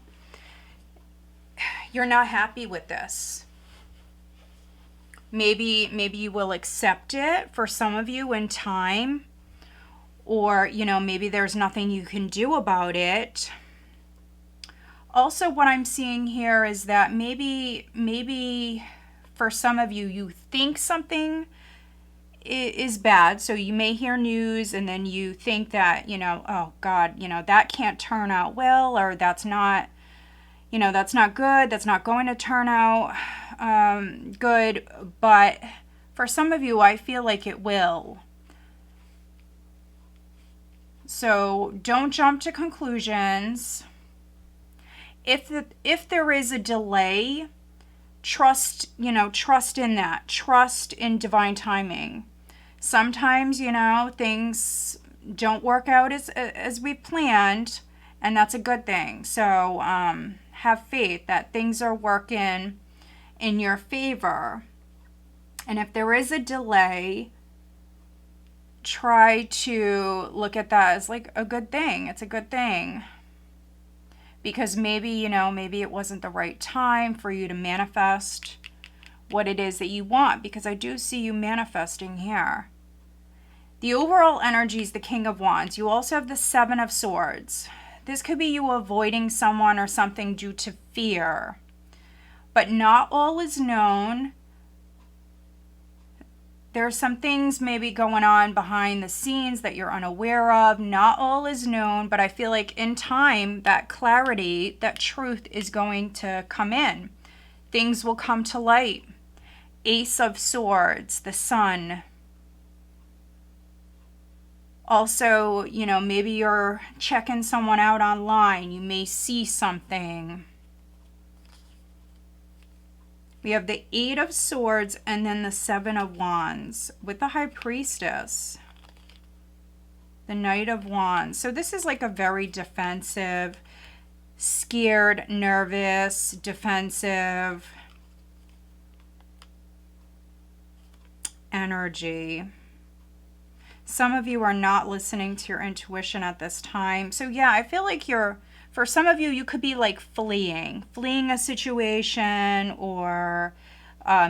you're not happy with this. Maybe you will accept it for some of you in time. Or, you know, maybe there's nothing you can do about it. Also, what I'm seeing here is that maybe for some of you, you think something is bad. So you may hear news and then you think that, you know, oh God, you know, that can't turn out well, or that's not, you know, that's not good. That's not going to turn out good. But for some of you, I feel like it will. So don't jump to conclusions. If there is a delay, trust in that. Trust in divine timing. Sometimes, you know, things don't work out as we planned, and that's a good thing. So have faith that things are working in your favor. And if there is a delay, try to look at that as like a good thing. It's a good thing. Because maybe, you know, maybe it wasn't the right time for you to manifest what it is that you want. Because I do see you manifesting here. The overall energy is the King of Wands. You also have the Seven of Swords. This could be you avoiding someone or something due to fear. But not all is known. There are some things maybe going on behind the scenes that you're unaware of. Not all is known, but I feel like in time, that clarity, that truth is going to come in. Things will come to light. Ace of Swords, the Sun. Also, you know, maybe you're checking someone out online. You may see something. We have the Eight of Swords and then the Seven of Wands with the High Priestess. The Knight of Wands. So this is like a very defensive, scared, nervous, defensive energy. Some of you are not listening to your intuition at this time. So yeah, I feel like for some of you, you could be like fleeing a situation, or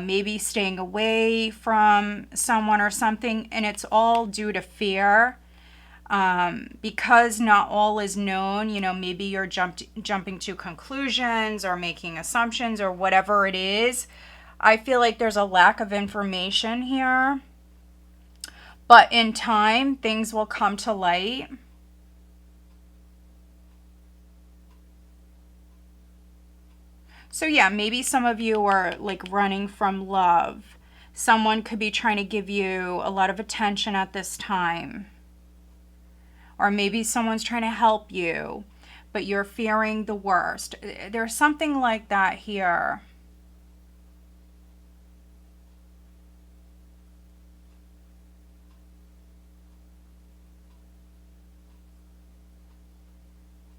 maybe staying away from someone or something, and it's all due to fear. Because not all is known, you know, maybe you're jumping to conclusions or making assumptions or whatever it is. I feel like there's a lack of information here. But in time, things will come to light. So yeah, maybe some of you are like running from love. Someone could be trying to give you a lot of attention at this time. Or maybe someone's trying to help you, but you're fearing the worst. There's something like that here.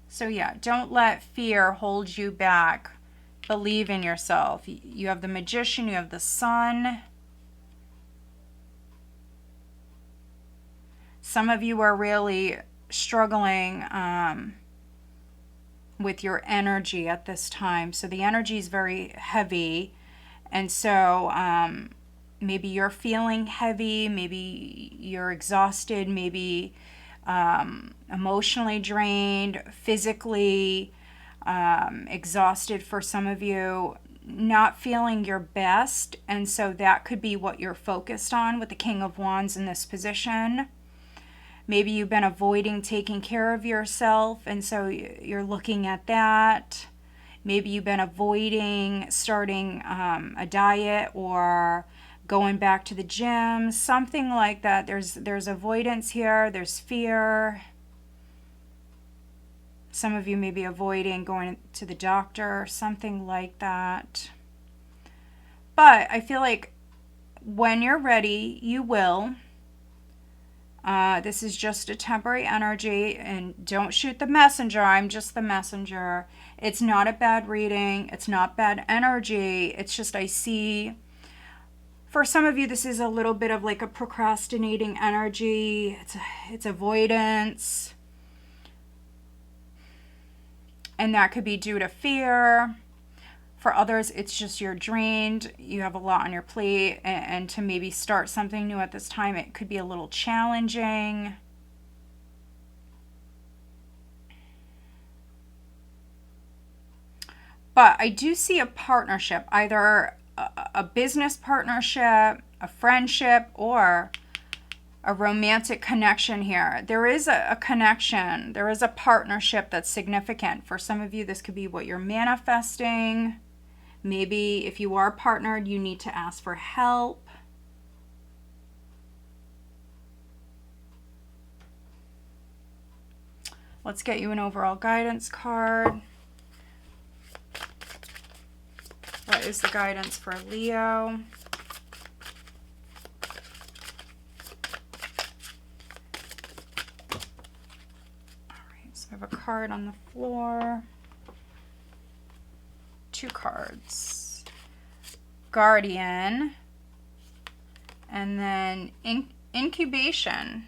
So yeah, don't let fear hold you back. Believe in yourself. You have the Magician, you have the Sun. Some of you are really struggling with your energy at this time. So the energy is very heavy. And so maybe you're feeling heavy, maybe you're exhausted, maybe emotionally drained, physically exhausted for some of you, not feeling your best. And so that could be what you're focused on with the King of Wands in this position. Maybe you've been avoiding taking care of yourself, and so you're looking at that. Maybe you've been avoiding starting a diet or going back to the gym, something like that. There's avoidance here, there's fear. Some of you may be avoiding going to the doctor, something like that. But I feel like when you're ready, you will. This is just a temporary energy, and don't shoot the messenger. I'm just the messenger. It's not a bad reading. It's not bad energy. It's just I see, for some of you, this is a little bit of like a procrastinating energy. It's avoidance. And that could be due to fear. For others, it's just you're drained, you have a lot on your plate, and to maybe start something new at this time, it could be a little challenging. But I do see a partnership, either a business partnership, a friendship, or a romantic connection here. There is a connection. There is a partnership that's significant. For some of you, this could be what you're manifesting. Maybe if you are partnered, you need to ask for help. Let's get you an overall guidance card. What is the guidance for Leo? I have a card on the floor. 2 cards. Guardian. And then incubation.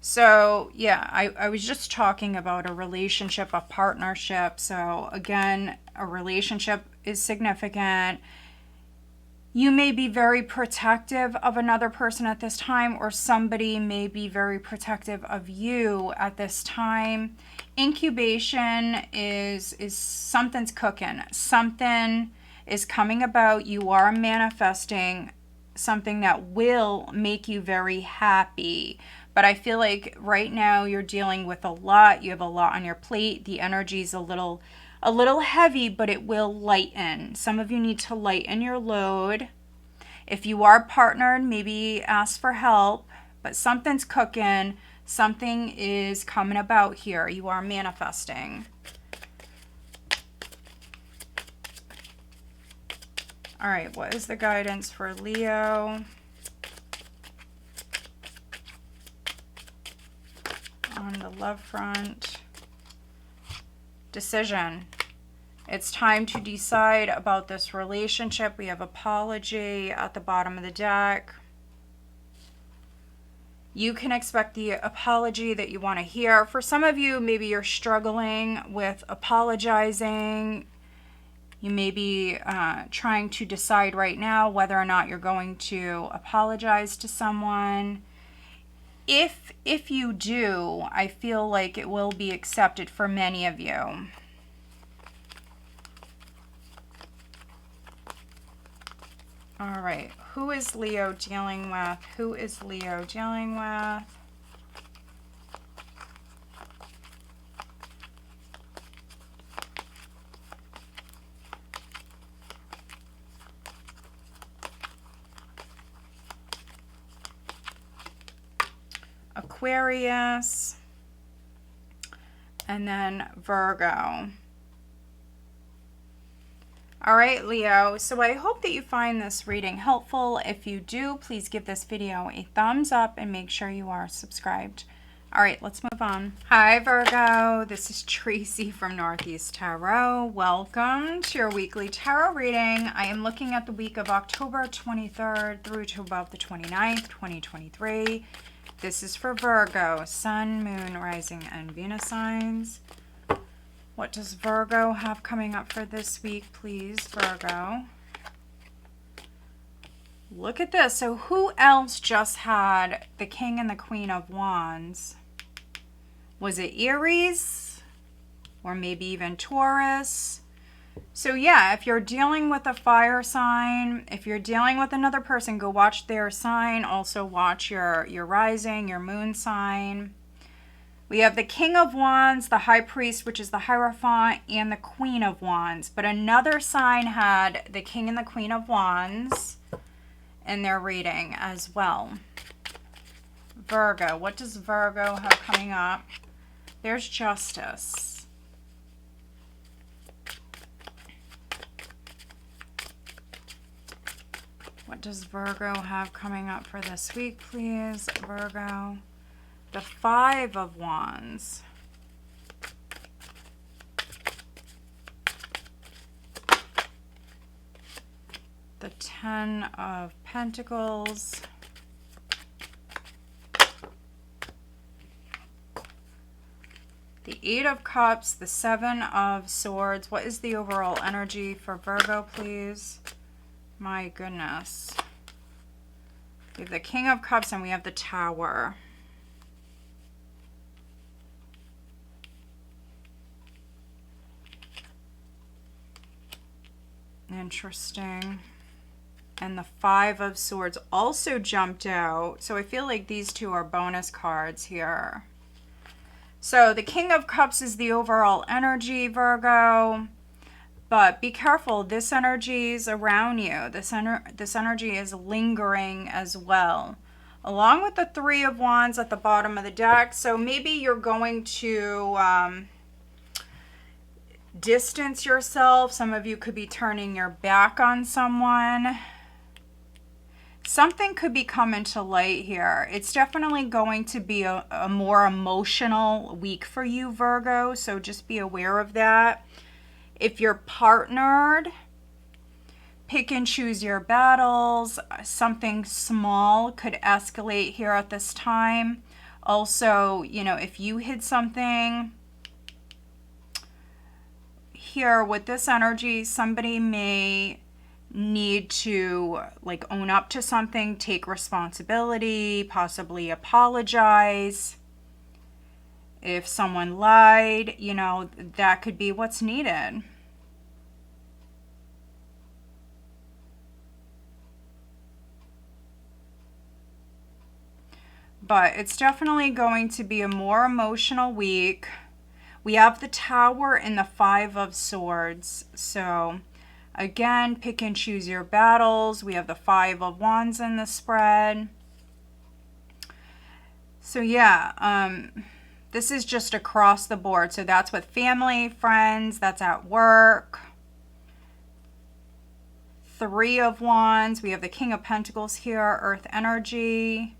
So, yeah, I was just talking about a relationship, a partnership. So, again, a relationship is significant. You may be very protective of another person at this time, or somebody may be very protective of you at this time. Incubation is something's cooking. Something is coming about. You are manifesting something that will make you very happy. But I feel like right now you're dealing with a lot. You have a lot on your plate. The energy is a little heavy, but it will lighten. Some of you need to lighten your load. If you are partnered, maybe ask for help, but something's cooking. Something is coming about here. You are manifesting. All right, what is the guidance for Leo? On the love front. Decision. It's time to decide about this relationship. We have apology at the bottom of the deck. You can expect the apology that you want to hear. For some of you, maybe you're struggling with apologizing. You may be trying to decide right now whether or not you're going to apologize to someone. If you do, I feel like it will be accepted for many of you. All right, who is Leo dealing with? Who is Leo dealing with? Aquarius, and then Virgo. All right, Leo, so I hope that you find this reading helpful. If you do, please give this video a thumbs up and make sure you are subscribed. All right, let's move on. Hi, Virgo. This is Tracy from Northeast Tarot. Welcome to your weekly tarot reading. I am looking at the week of October 23rd through to about the 29th, 2023. This is for Virgo, Sun, Moon, Rising, and Venus signs. What does Virgo have coming up for this week, please, Virgo? Look at this. So who else just had the King and the Queen of Wands? Was it Aries? Or maybe even Taurus? So yeah, if you're dealing with a fire sign, if you're dealing with another person, go watch their sign. Also watch your rising, your moon sign. We have the King of Wands, the High Priest, which is the Hierophant, and the Queen of Wands. But another sign had the King and the Queen of Wands in their reading as well. Virgo, what does Virgo have coming up? There's Justice. What does Virgo have coming up for this week, please? Virgo. The 5 of Wands. The 10 of Pentacles. The 8 of Cups, the 7 of Swords. What is the overall energy for Virgo, please? My goodness. We have the King of Cups and we have the Tower. Interesting. And the 5 of Swords also jumped out. So I feel like these two are bonus cards here. So the King of Cups is the overall energy, Virgo. But be careful, this energy is around you. This energy is lingering as well. Along with the 3 of Wands at the bottom of the deck. So maybe you're going to distance yourself. Some of you could be turning your back on someone. Something could be coming to light here. It's definitely going to be a more emotional week for you, Virgo. So just be aware of that. If you're partnered, pick and choose your battles. Something small could escalate here at this time. Also, you know, if you hid something here with this energy, somebody may need to like own up to something, take responsibility, possibly apologize. If someone lied, you know, that could be what's needed. But it's definitely going to be a more emotional week. We have the Tower and the 5 of Swords. So again, pick and choose your battles. We have the 5 of Wands in the spread. So yeah, this is just across the board. So that's with family, friends, that's at work. 3 of Wands. We have the King of Pentacles here, Earth energy.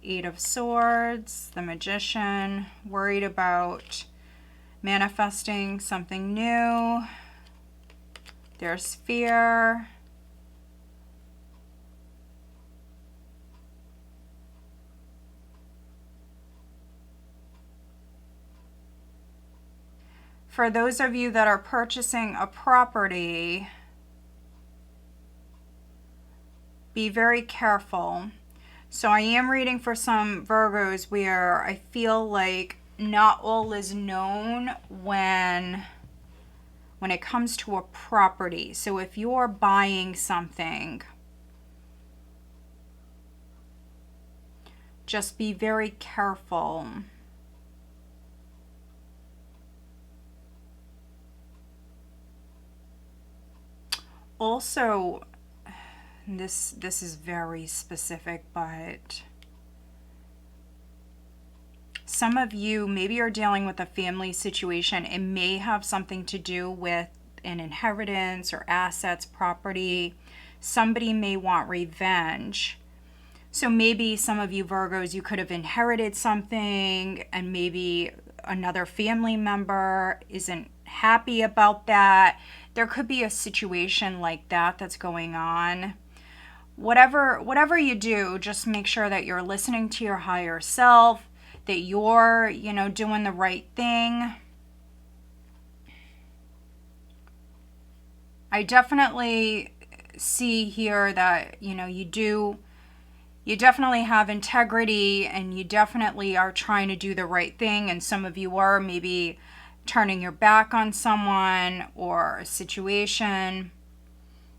8 of Swords, the Magician, worried about manifesting something new. There's fear. For those of you that are purchasing a property, be very careful. So I am reading for some Virgos where I feel like not all is known when it comes to a property. So if you're buying something, just be very careful. Also, this is very specific, but some of you maybe are dealing with a family situation. It may have something to do with an inheritance or assets, property. Somebody may want revenge. So maybe some of you Virgos, you could have inherited something and maybe another family member isn't happy about that. There could be a situation like that that's going on. Whatever you do, just make sure that you're listening to your higher self, that you're, you know, doing the right thing. I definitely see here that, you know, you definitely have integrity and you definitely are trying to do the right thing. And some of you are maybe turning your back on someone or a situation.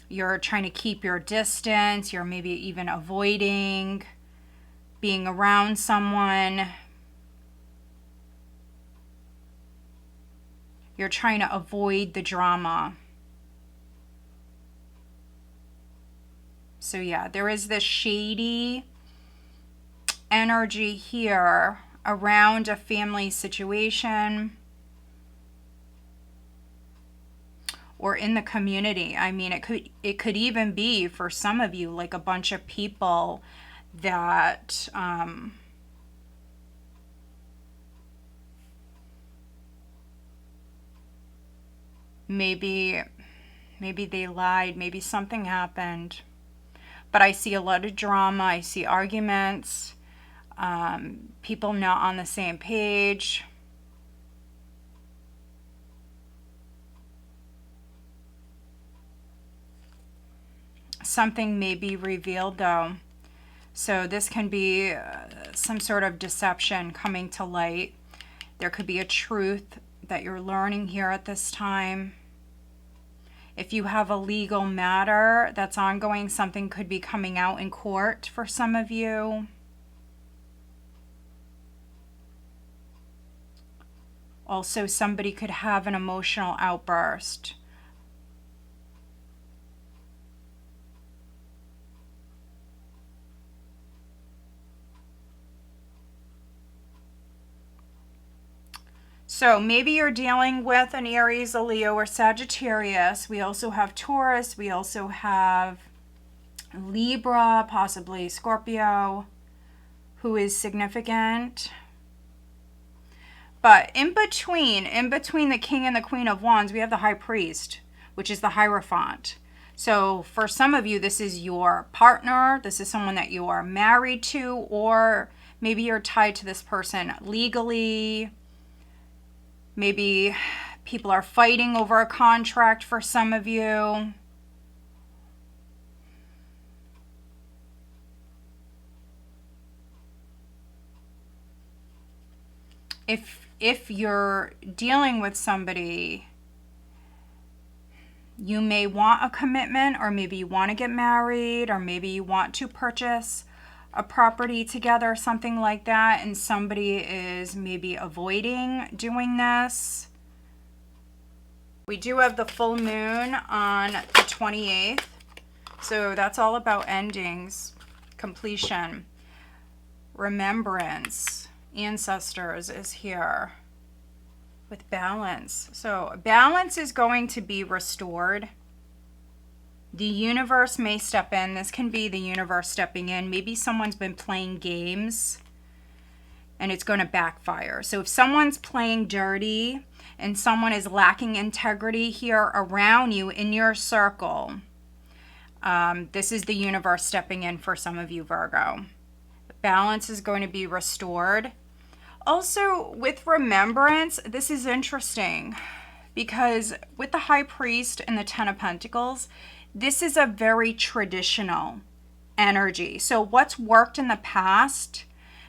You're trying to keep your distance. You're maybe even avoiding being around someone. You're trying to avoid the drama. So yeah, there is this shady energy here around a family situation. or in the community. I mean, it could even be for some of you like a bunch of people that maybe they lied, maybe something happened. But I see a lot of drama, I see arguments, people not on the same page. Something may be revealed though. So this can be some sort of deception coming to light. There could be a truth that you're learning here at this time. If you have a legal matter that's ongoing, something could be coming out in court for some of you. Also, somebody could have an emotional outburst. So maybe you're dealing with an Aries, a Leo, or Sagittarius. We also have Taurus. We also have Libra, possibly Scorpio, who is significant. But in between the King and the Queen of Wands, we have the High Priest, which is the Hierophant. So for some of you, this is your partner. This is someone that you are married to, or maybe you're tied to this person legally. Maybe people are fighting over a contract for some of you. If you're dealing with somebody, you may want a commitment, or maybe you want to get married, or maybe you want to purchase a property together, something like that, and somebody is maybe avoiding doing this. We do have the full moon on the 28th, so that's all about endings, completion, remembrance. Ancestors is here with balance. So balance is going to be restored. The universe may step in. This can be the universe stepping in. Maybe someone's been playing games and it's going to backfire. So if someone's playing dirty and someone is lacking integrity here around you in your circle, this is the universe stepping in for some of you, Virgo. Balance is going to be restored. Also, with remembrance, this is interesting because with the High Priest and the Ten of Pentacles, this is a very traditional energy. So what's worked in the past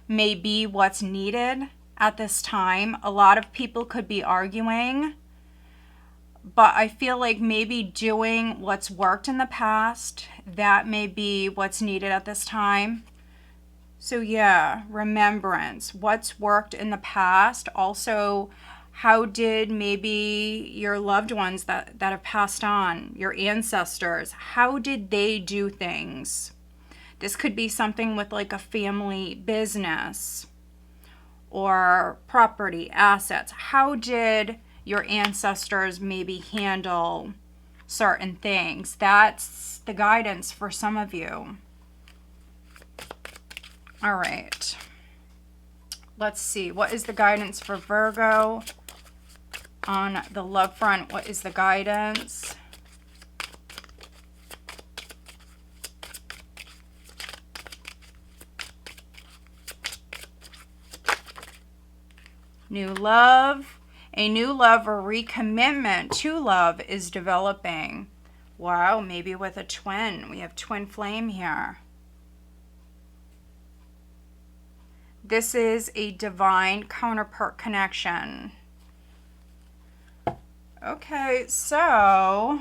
may be what's needed at this time. A lot of people could be arguing, but I feel like maybe doing what's worked in the past, that may be what's needed at this time. So yeah, remembrance, what's worked in the past. Also, how did maybe your loved ones that have passed on, your ancestors, how did they do things? This could be something with like a family business or property, assets. How did your ancestors maybe handle certain things? That's the guidance for some of you. All right. Let's see. What is the guidance for Virgo? On the love front, what is the guidance? New love. A new love or recommitment to love is developing. Wow, maybe with a twin. We have twin flame here. This is a divine counterpart connection. Okay, so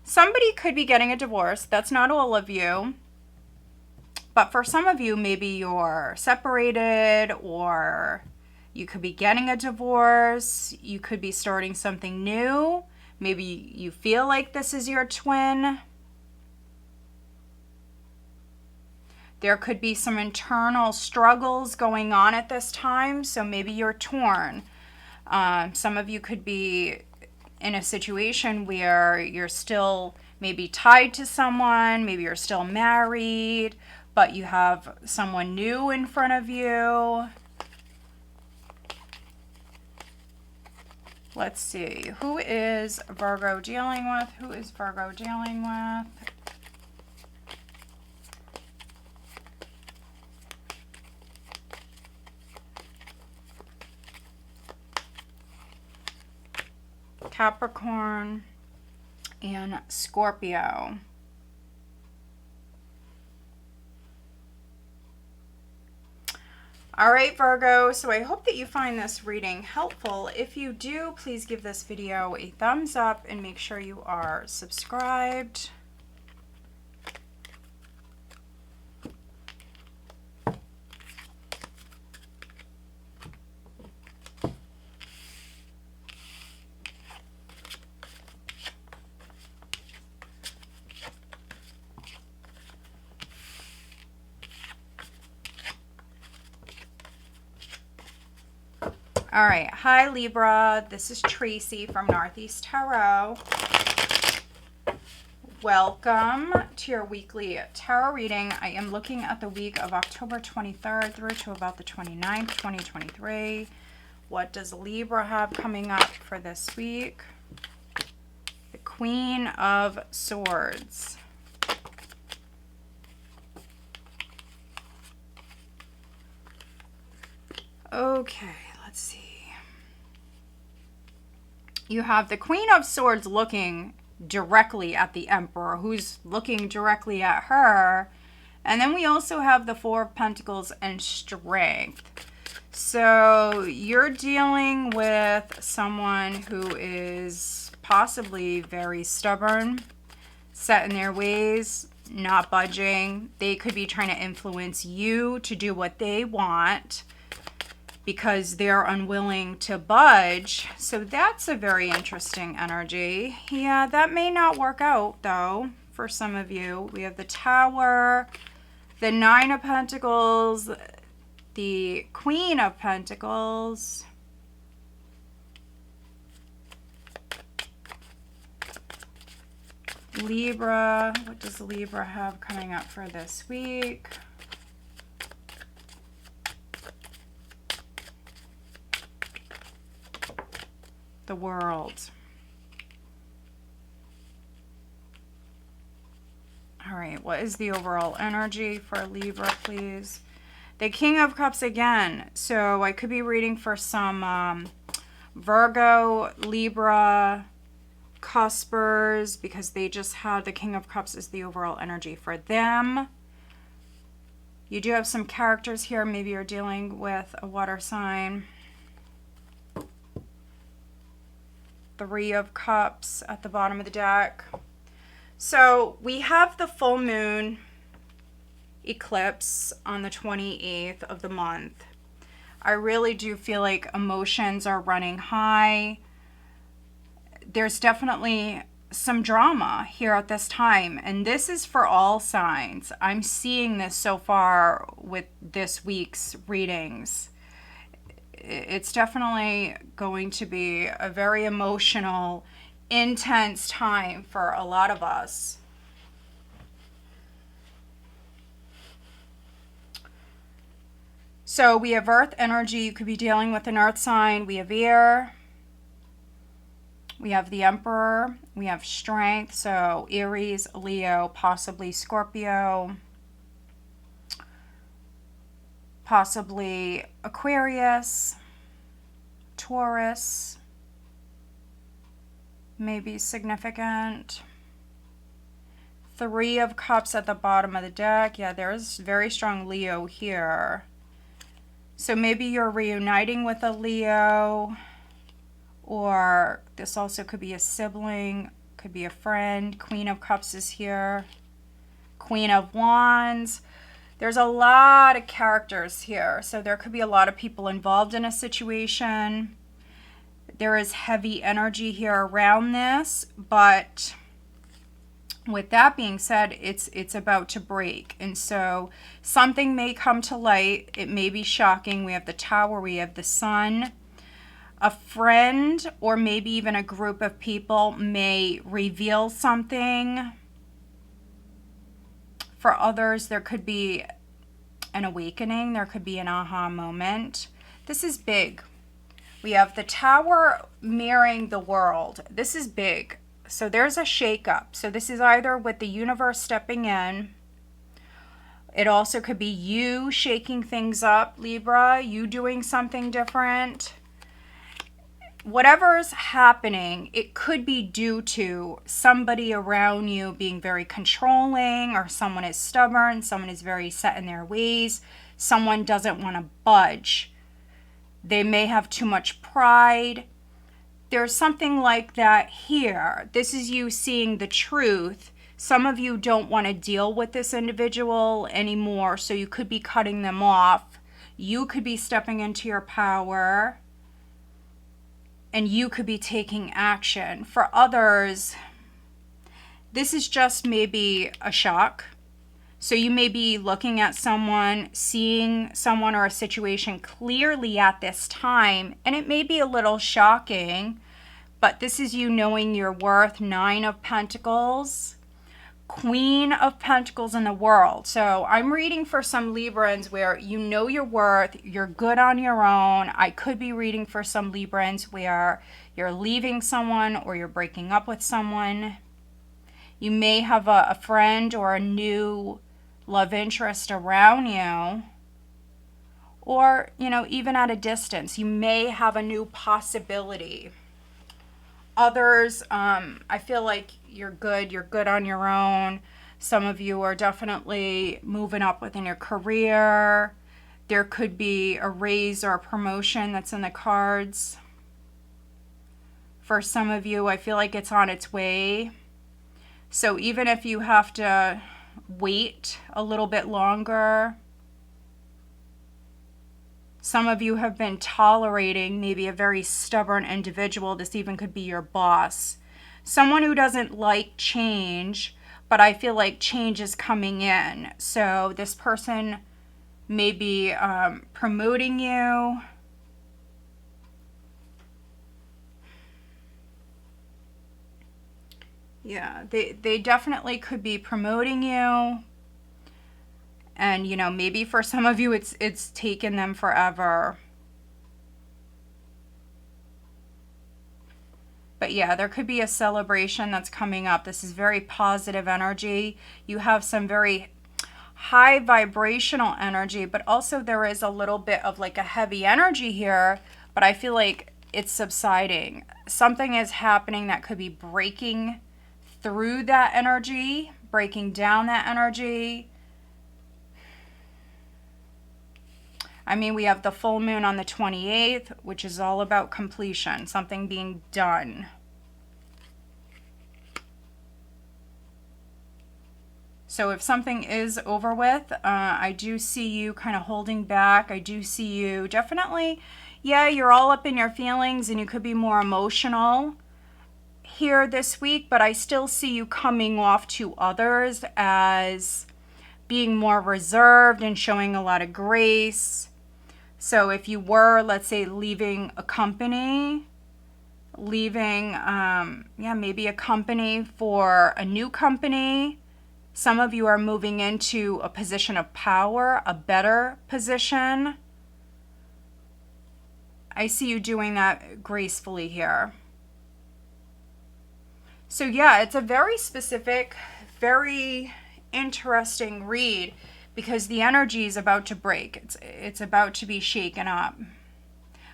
somebody could be getting a divorce. That's not all of you. But for some of you, maybe you're separated, or you could be getting a divorce. You could be starting something new. Maybe you feel like this is your twin. There could be some internal struggles going on at this time, so maybe you're torn. Some of you could be in a situation where you're still maybe tied to someone, maybe you're still married, but you have someone new in front of you. Let's see. Who is Virgo dealing with? Who is Virgo dealing with? Capricorn and Scorpio. All right, Virgo, so I hope that you find this reading helpful. If you do, please give this video a thumbs up and make sure you are subscribed. All right, hi Libra, this is Tracy from Northeast Tarot. Welcome to your weekly tarot reading. I am looking at the week of October 23rd through to about the 29th, 2023. What does Libra have coming up for this week? The Queen of Swords. Okay, let's see. You have the Queen of Swords looking directly at the Emperor, who's looking directly at her. And then we also have the Four of Pentacles and Strength. So you're dealing with someone who is possibly very stubborn, set in their ways, not budging. They could be trying to influence you to do what they want, because they're unwilling to budge. So that's a very interesting energy. Yeah, that may not work out, though, for some of you. We have the Tower, the Nine of Pentacles, the Queen of Pentacles, Libra. What does Libra have coming up for this week? The World. All right, what is the overall energy for Libra, please? The King of Cups again. So I could be reading for some Virgo, Libra, cuspers, because they just had the King of Cups as the overall energy for them. You do have some characters here. Maybe you're dealing with a water sign. Three of Cups at the bottom of the deck. So we have the full moon eclipse on the 28th of the month. I really do feel like emotions are running high. There's definitely some drama here at this time, and this is for all signs. I'm seeing this so far with this week's readings. It's definitely going to be a very emotional, intense time for a lot of us. So we have earth energy. You could be dealing with an earth sign. We have air. We have the Emperor. We have strength. So Aries, Leo, possibly Scorpio, possibly Aquarius, Taurus may be significant. Three of Cups at the bottom of the deck. Yeah, there's very strong Leo here. So maybe you're reuniting with a Leo, or this also could be a sibling, could be a friend. Queen of Cups is here. Queen of Wands. There's a lot of characters here, so there could be a lot of people involved in a situation. There is heavy energy here around this, but with that being said, it's about to break. And so something may come to light. It may be shocking. We have the Tower, we have the Sun. A friend or maybe even a group of people may reveal something. For others, there could be an awakening. There could be an aha moment. This is big. We have the Tower mirroring the World. This is big. So there's a shakeup. So this is either with the universe stepping in. It also could be you shaking things up, Libra, you doing something different. Whatever's happening, it could be due to somebody around you being very controlling, or someone is stubborn, someone is very set in their ways, someone doesn't want to budge. They may have too much pride. There's something like that here. This is you seeing the truth. Some of you don't want to deal with this individual anymore, so you could be cutting them off. You could be stepping into your power, and you could be taking action. For others, this is just maybe a shock. So you may be looking at someone, seeing someone or a situation clearly at this time, and it may be a little shocking, but this is you knowing your worth. 9 of Pentacles, Queen of Pentacles in the World. So I'm reading for some Librans where you know your worth, you're good on your own. I could be reading for some Librans where you're leaving someone or you're breaking up with someone. You may have a friend or a new love interest around you, or, you know, even at a distance, you may have a new possibility. Others, I feel like you're good on your own. Some of you are definitely moving up within your career. There could be a raise or a promotion that's in the cards. For some of you, I feel like it's on its way. So even if you have to wait a little bit longer, some of you have been tolerating maybe a very stubborn individual. This even could be your boss. Someone who doesn't like change, but I feel like change is coming in. So this person may be promoting you. Yeah, they definitely could be promoting you. And, you know, maybe for some of you, it's taken them forever. But yeah, there could be a celebration that's coming up. This is very positive energy. You have some very high vibrational energy, but also there is a little bit of like a heavy energy here, but I feel like it's subsiding. Something is happening that could be breaking through that energy, breaking down that energy. I mean, we have the full moon on the 28th, which is all about completion, something being done. So if something is over with, I do see you kind of holding back. I do see you definitely, yeah, you're all up in your feelings and you could be more emotional here this week, but I still see you coming off to others as being more reserved and showing a lot of grace. So if you were, let's say, leaving a company, maybe a company for a new company, some of you are moving into a position of power, a better position. I see you doing that gracefully here. So yeah, it's a very specific, very interesting read because the energy is about to break. It's about to be shaken up.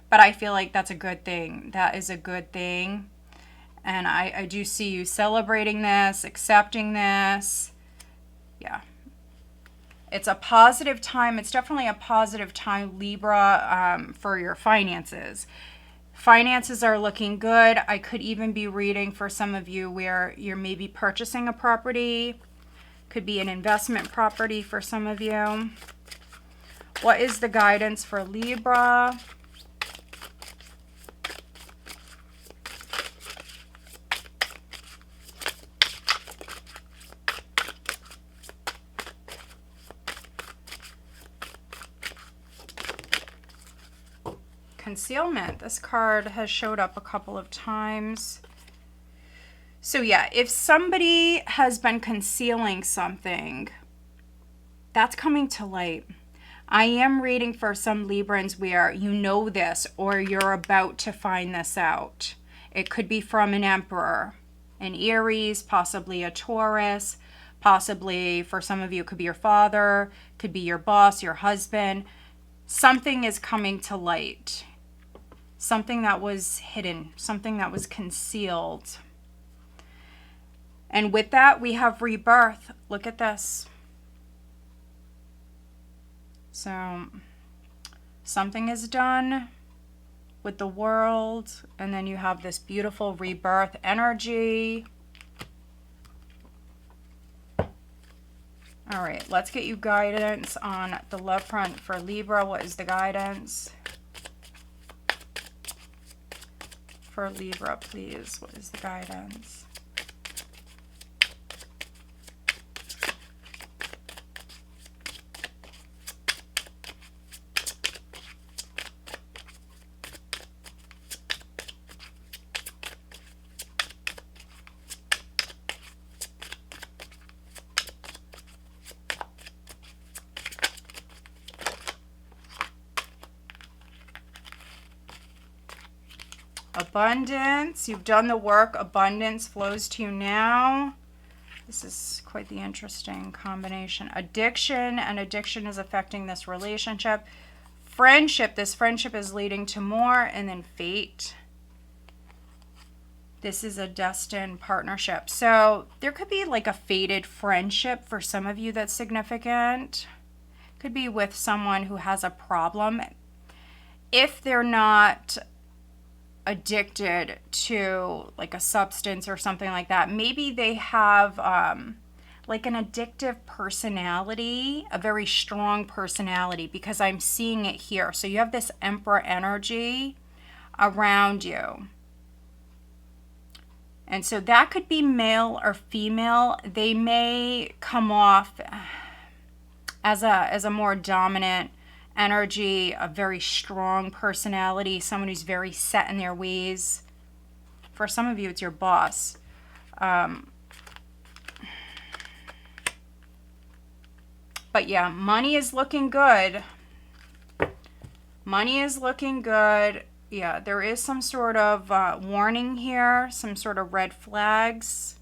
But I feel like that's a good thing. That is a good thing. And I do see you celebrating this, accepting this. Yeah. It's a positive time. It's definitely a positive time, Libra, for your finances. Finances are looking good. I could even be reading for some of you where you're maybe purchasing a property. Could be an investment property for some of you. What is the guidance for Libra? concealment. This card has showed up a couple of times. So yeah, if somebody has been concealing something, that's coming to light. I am reading for some Librans where you know this or you're about to find this out. It could be from an Emperor, an Aries, possibly a Taurus, possibly for some of you it could be your father, could be your boss, your husband. Something is coming to light. Something that was hidden, something that was concealed. And with that, we have rebirth. Look at this. So something is done with the world, and then you have this beautiful rebirth energy. All right, let's get you guidance on the love front for Libra. What is the guidance for Libra, please? What is the guidance? Abundance. You've done the work. Abundance flows to you now. This is quite the interesting combination. Addiction, and addiction is affecting this relationship. Friendship. This friendship is leading to more. And then fate. This is a destined partnership. So there could be like a fated friendship for some of you that's significant. Could be with someone who has a problem. If they're not addicted to like a substance or something like that, maybe they have like an addictive personality, a very strong personality, because I'm seeing it here. So you have this Emperor energy around you, and so that could be male or female. They may come off as a more dominant energy, a very strong personality, someone who's very set in their ways. For some of you, it's your boss. But yeah, money is looking good. Money is looking good. Yeah, there is some sort of warning here, some sort of red flags.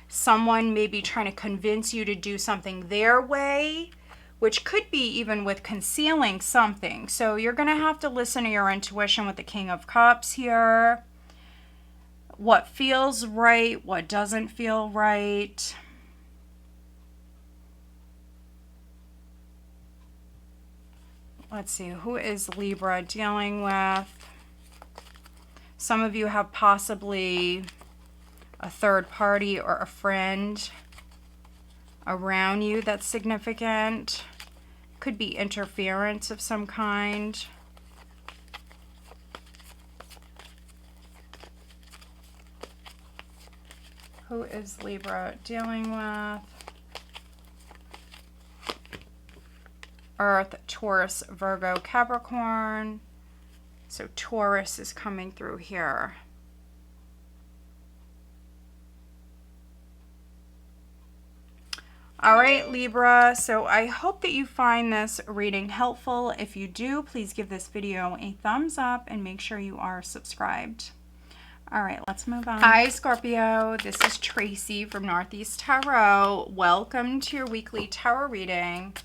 Someone may be trying to convince you to do something their way, which could be even with concealing something. So you're going to have to listen to your intuition with the King of Cups here. What feels right, what doesn't feel right. Let's see, who is Libra dealing with? Some of you have possibly a third party or a friend around you that's significant. Could be interference of some kind. Who is Libra dealing with? Earth, Taurus, Virgo, Capricorn. So Taurus is coming through here. All right, Libra, so I hope that you find this reading helpful. If you do, please give this video a thumbs up and make sure you are subscribed. All right, let's move on. Hi, Scorpio. This is Tracy from Northeast Tarot. Welcome to your weekly tarot reading.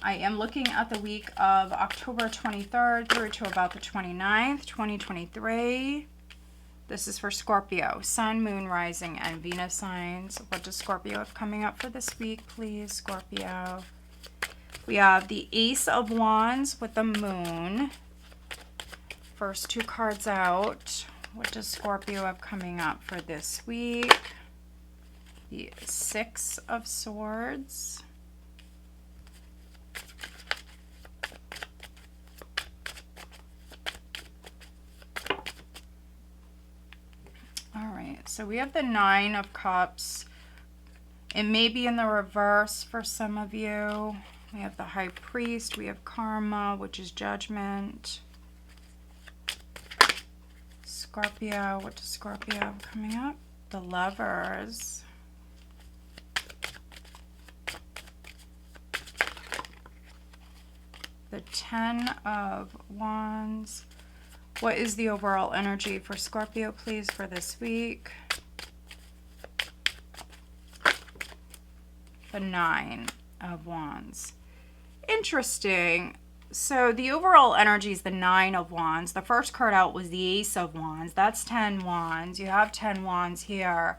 I am looking at the week of October 23rd through to about the 29th, 2023. This is for Scorpio, Sun, Moon, Rising, and Venus signs. What does Scorpio have coming up for this week, please, Scorpio? We have the Ace of Wands with the Moon. First two cards out. What does Scorpio have coming up for this week? The Six of Swords. All right, so we have the Nine of Cups. It may be in the reverse for some of you. We have the High Priest. We have Karma, which is judgment. Scorpio. What does Scorpio have coming up? The Lovers. The Ten of Wands. What is the overall energy for Scorpio, please, for this week? The Nine of Wands. Interesting. So the overall energy is the Nine of Wands. The first card out was the Ace of Wands. That's 10 Wands. You have 10 Wands here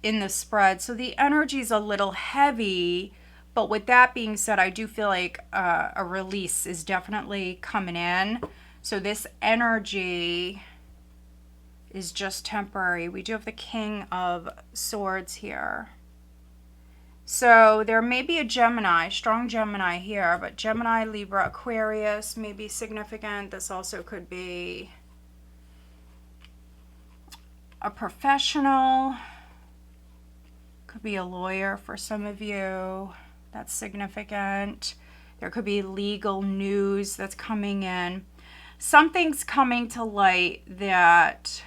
in the spread. So the energy is a little heavy. But with that being said, I do feel like a release is definitely coming in. So this energy is just temporary. We do have the King of Swords here. So there may be a Gemini, strong Gemini here, but Gemini, Libra, Aquarius may be significant. This also could be a professional, could be a lawyer for some of you. That's significant. There could be legal news that's coming in. Something's coming to light that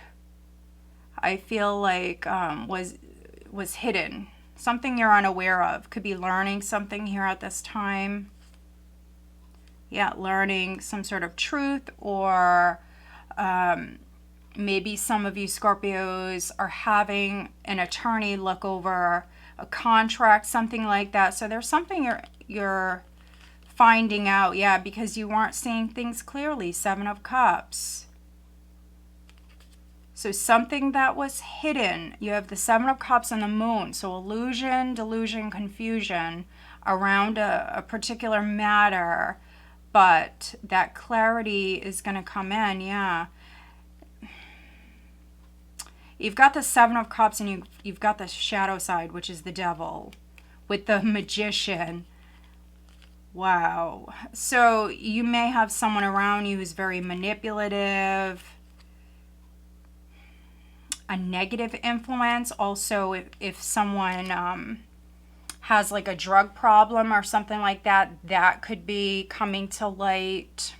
I feel like was hidden. Something you're unaware of. Could be learning something here at this time. Yeah, learning some sort of truth, or maybe some of you Scorpios are having an attorney look over a contract, something like that. So there's something you're finding out, yeah, because you weren't seeing things clearly. Seven of Cups. So something that was hidden. You have the Seven of Cups and the Moon. So illusion, delusion, confusion around a particular matter. But that clarity is going to come in, yeah. You've got the Seven of Cups and you've got the shadow side, which is the Devil, with the Magician. Wow. So you may have someone around you who's very manipulative, a negative influence. Also, if someone has like a drug problem or something like that, that could be coming to light.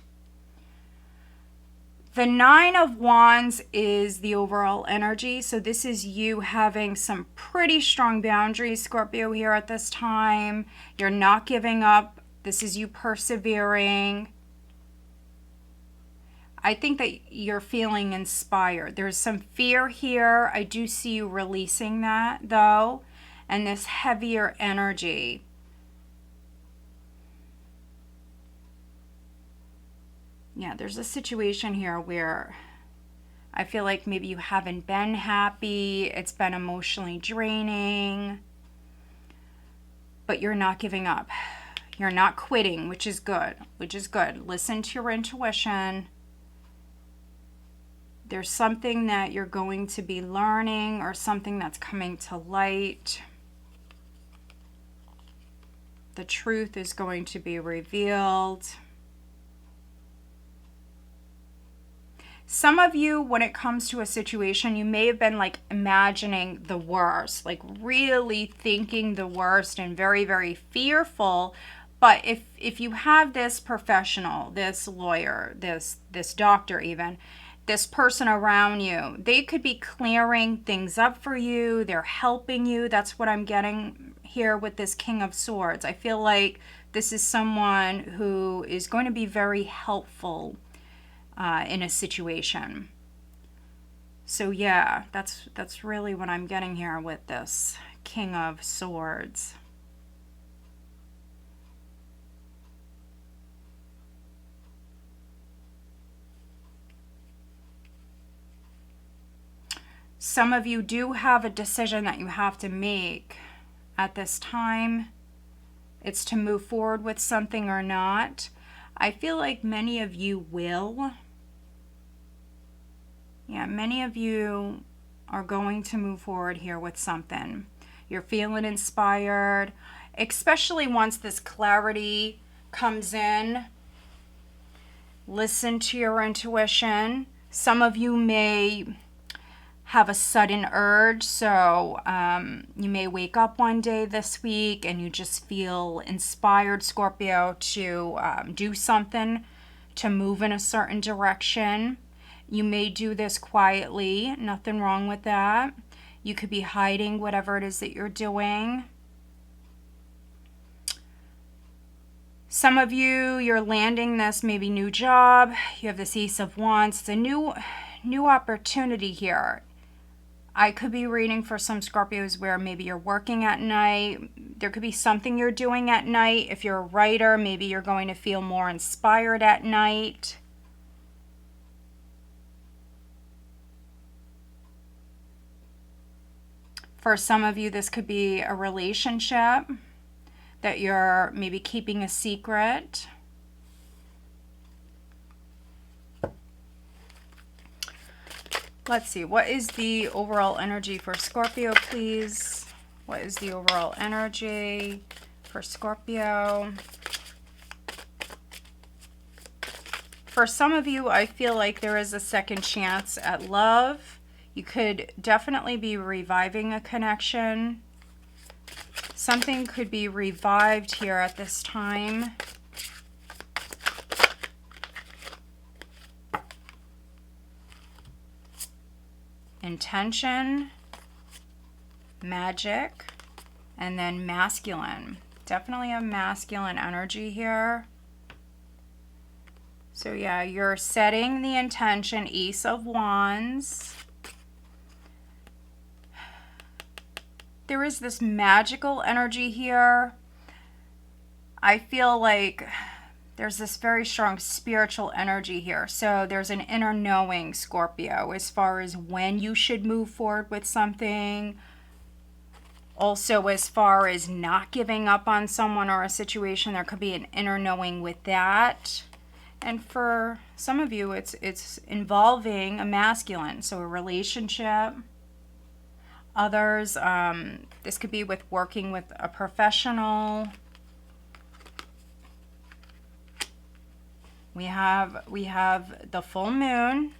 The Nine of Wands is the overall energy. So this is you having some pretty strong boundaries, Scorpio, here at this time. You're not giving up. This is you persevering. I think that you're feeling inspired. There's some fear here. I do see you releasing that, though, and this heavier energy. Yeah, there's a situation here where I feel like maybe you haven't been happy. It's been emotionally draining, but you're not giving up. You're not quitting, which is good, Listen to your intuition. There's something that you're going to be learning or something that's coming to light. The truth is going to be revealed. Some of you, when it comes to a situation, you may have been like imagining the worst, like really thinking the worst and very, very fearful. But if you have this professional, this lawyer, this doctor even, this person around you, they could be clearing things up for you. They're helping you. That's what I'm getting here with this King of Swords. I feel like this is someone who is going to be very helpful in a situation. So yeah, that's really what I'm getting here with this King of Swords. Some of you do have a decision that you have to make at this time. It's to move forward with something or not. I feel like many of you will. Yeah, many of you are going to move forward here with something. You're feeling inspired, especially once this clarity comes in. Listen to your intuition. Some of you may have a sudden urge, so you may wake up one day this week and you just feel inspired, Scorpio, to do something, to move in a certain direction. You may do this quietly, nothing wrong with that. You could be hiding whatever it is that you're doing. Some of you, you're landing this maybe new job. You have this Ace of Wands. It's a new opportunity here. I could be reading for some Scorpios where maybe you're working at night. There could be something you're doing at night. If you're a writer, maybe you're going to feel more inspired at night. For some of you, this could be a relationship that you're maybe keeping a secret. Let's see, what is the overall energy for Scorpio, please? What is the overall energy for Scorpio? For some of you, I feel like there is a second chance at love. You could definitely be reviving a connection. Something could be revived here at this time. Intention, magic, and then masculine. Definitely a masculine energy here. So yeah, you're setting the intention, Ace of Wands. There is this magical energy here. I feel like there's this very strong spiritual energy here. So there's an inner knowing, Scorpio, as far as when you should move forward with something. Also, as far as not giving up on someone or a situation, there could be an inner knowing with that. And for some of you, it's involving a masculine, so a relationship. Others, this could be with working with a professional. We have the full moon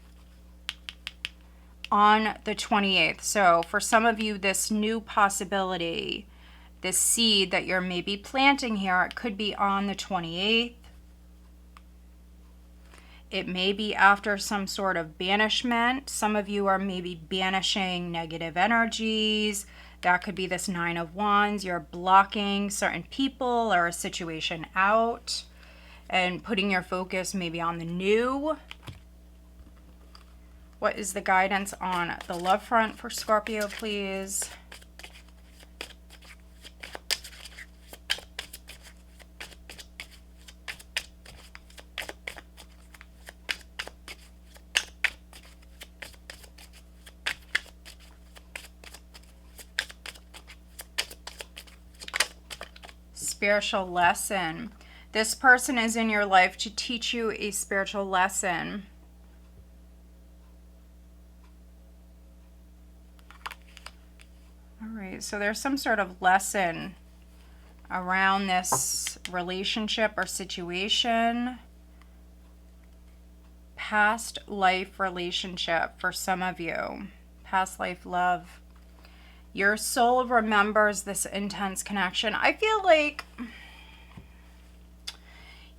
on the 28th. So for some of you, this new possibility, this seed that you're maybe planting here, it could be on the 28th. It may be after some sort of banishment. Some of you are maybe banishing negative energies. That could be this Nine of Wands. You're blocking certain people or a situation out and putting your focus maybe on the new. What is the guidance on the love front for Scorpio, please? Spiritual lesson. This person is in your life to teach you a spiritual lesson. All right, so there's some sort of lesson around this relationship or situation. Past life relationship for some of you. Past life love. Your soul remembers this intense connection. I feel like,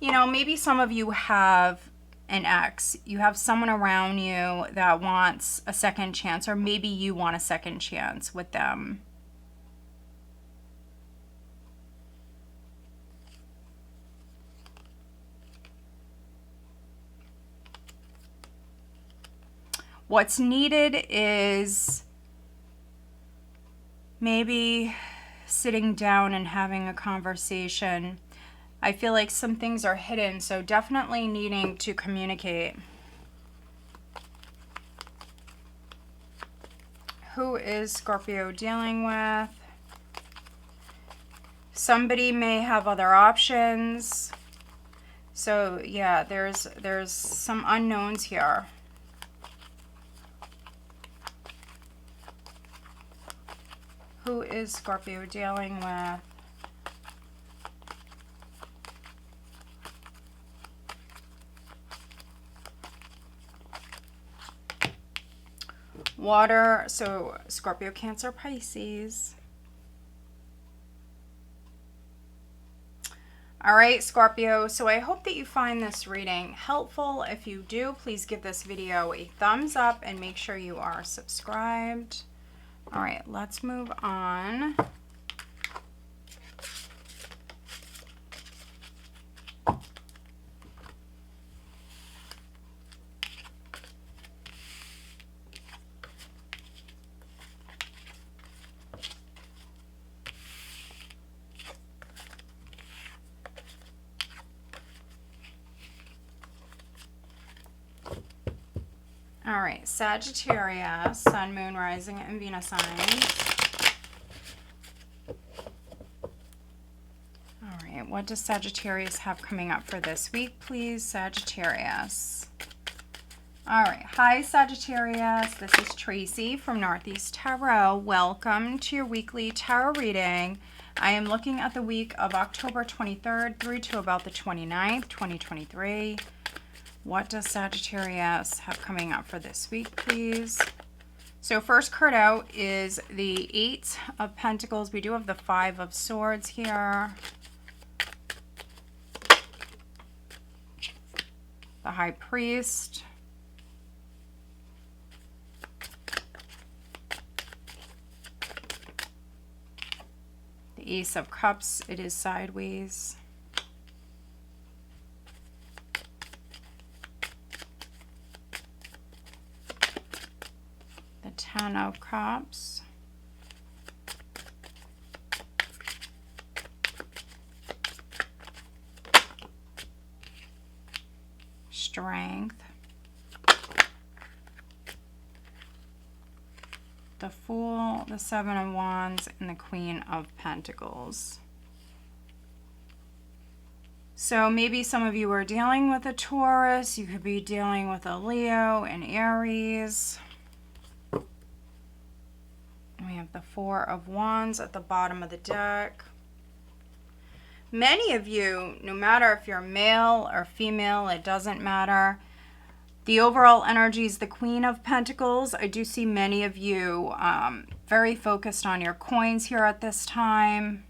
you know, maybe some of you have an ex. You have someone around you that wants a second chance, or maybe you want a second chance with them. What's needed is maybe sitting down and having a conversation. I feel like some things are hidden, so definitely needing to communicate. Who is Scorpio dealing with? Somebody may have other options. So yeah, there's some unknowns here. Who is Scorpio dealing with? Water, so Scorpio, Cancer, Pisces. All right, Scorpio, so I hope that you find this reading helpful. If you do, please give this video a thumbs up and make sure you are subscribed. All right, let's move on. All right, Sagittarius, Sun, Moon, Rising, and Venus signs. All right, what does Sagittarius have coming up for this week, please, Sagittarius? All right, hi, Sagittarius. This is Tracy from Northeast Tarot. Welcome to your weekly tarot reading. I am looking at the week of October 23rd through to about the 29th, 2023. What does Sagittarius have coming up for this week, please? So first card out is the Eight of Pentacles. We do have the Five of Swords here. The High Priest. The Ace of Cups. It is sideways. Ten of Cups. Strength. The Fool, the Seven of Wands, and the Queen of Pentacles. So maybe some of you are dealing with a Taurus. You could be dealing with a Leo and Aries. We have the Four of Wands at the bottom of the deck. Many of you, no matter if you're male or female, it doesn't matter. The overall energy is the Queen of Pentacles. I do see many of you very focused on your coins here at this time.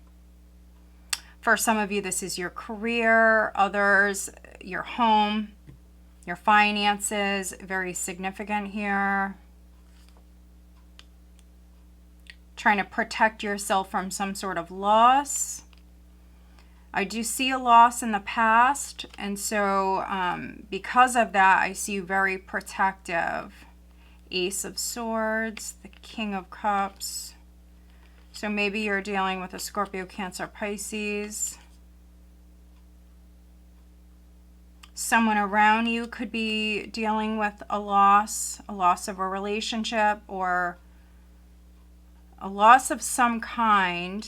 For some of you, this is your career. Others, your home, your finances, very significant here. Trying to protect yourself from some sort of loss. I do see a loss in the past, and so because of that, I see you very protective. Ace of Swords, the King of Cups. So maybe you're dealing with a Scorpio, Cancer, Pisces. Someone around you could be dealing with a loss of a relationship, or a loss of some kind.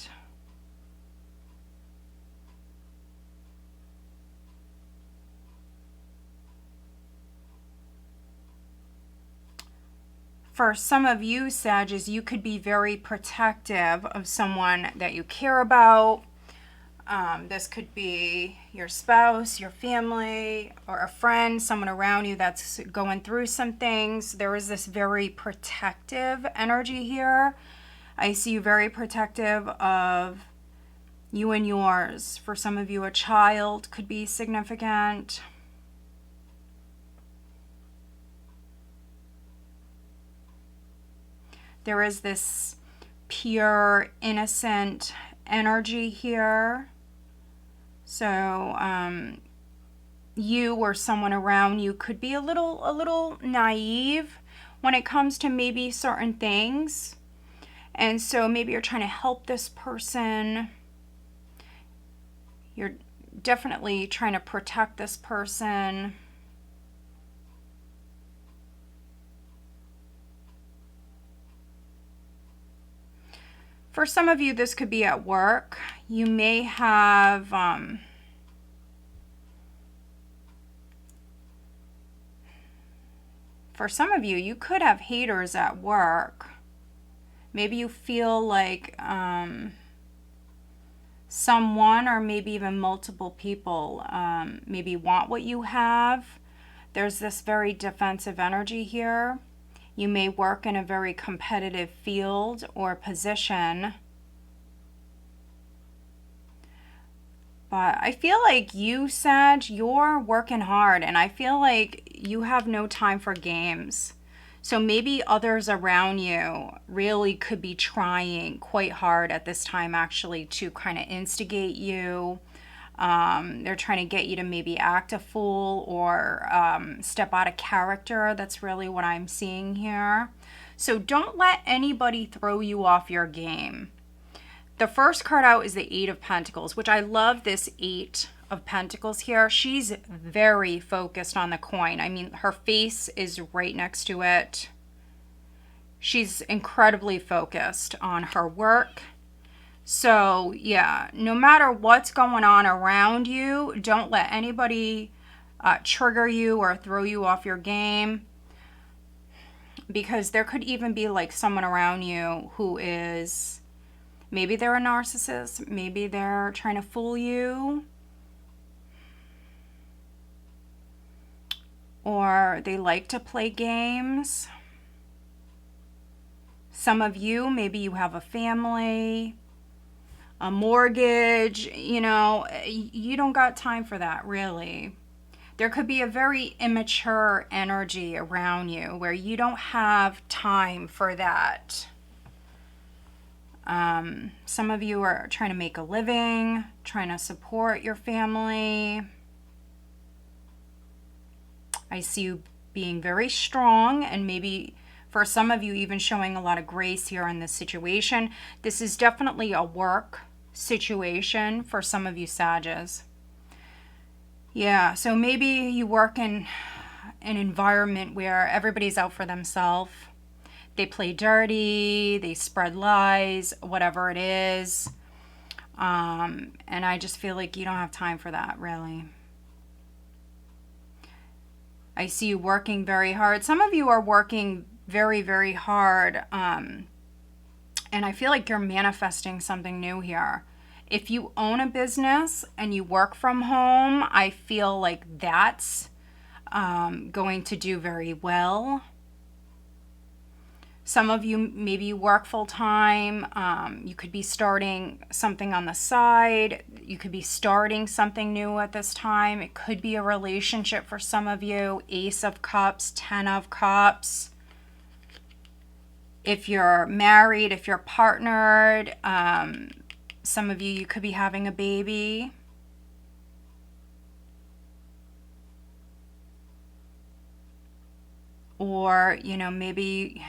For some of you, Sagittarius, you could be very protective of someone that you care about. This could be your spouse, your family, or a friend, someone around you that's going through some things. There is this very protective energy here. I see you very protective of you and yours. For some of you, a child could be significant. There is this pure, innocent energy here. So you or someone around you could be a little naive when it comes to maybe certain things. And so maybe you're trying to help this person. You're definitely trying to protect this person. For some of you, this could be at work. You may have for some of you, you could have haters at work. Maybe you feel like someone, or maybe even multiple people, maybe want what you have. There's this very defensive energy here. You may work in a very competitive field or position. But I feel like you, Sag, you're working hard, and I feel like you have no time for games. So maybe others around you really could be trying quite hard at this time, actually, to kind of instigate you. They're trying to get you to maybe act a fool or step out of character. That's really what I'm seeing here. So don't let anybody throw you off your game. The first card out is the Eight of Pentacles, which I love this Eight of Pentacles here. She's very focused on the coin. I mean, her face is right next to it. She's incredibly focused on her work. So, yeah, no matter what's going on around you, don't let anybody trigger you or throw you off your game. Because there could even be like someone around you who is... Maybe they're a narcissist. Maybe they're trying to fool you. Or they like to play games. Some of you, maybe you have a family, a mortgage. You know, you don't got time for that, really. There could be a very immature energy around you where you don't have time for that. Some of you are trying to make a living, trying to support your family. I see you being very strong, and maybe for some of you even showing a lot of grace here in this situation. This is definitely a work situation for some of you Sagittarius. Yeah, so maybe you work in an environment where everybody's out for themselves. They play dirty, they spread lies, whatever it is. And I just feel like you don't have time for that, really. I see you working very hard. Some of you are working very, very hard. And I feel like you're manifesting something new here. If you own a business and you work from home, I feel like that's going to do very well. Some of you, maybe you work full-time. You could be starting something on the side. You could be starting something new at this time. It could be a relationship for some of you. Ace of Cups, 10 of Cups. If you're married, if you're partnered, some of you could be having a baby. Or, you know, maybe...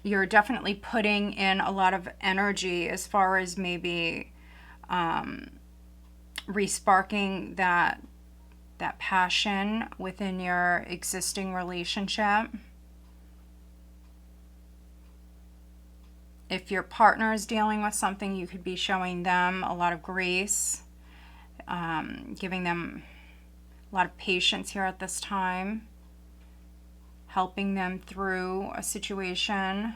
you're definitely putting in a lot of energy as far as maybe resparking that passion within your existing relationship. If your partner is dealing with something, you could be showing them a lot of grace, giving them a lot of patience here at this time. Helping them through a situation.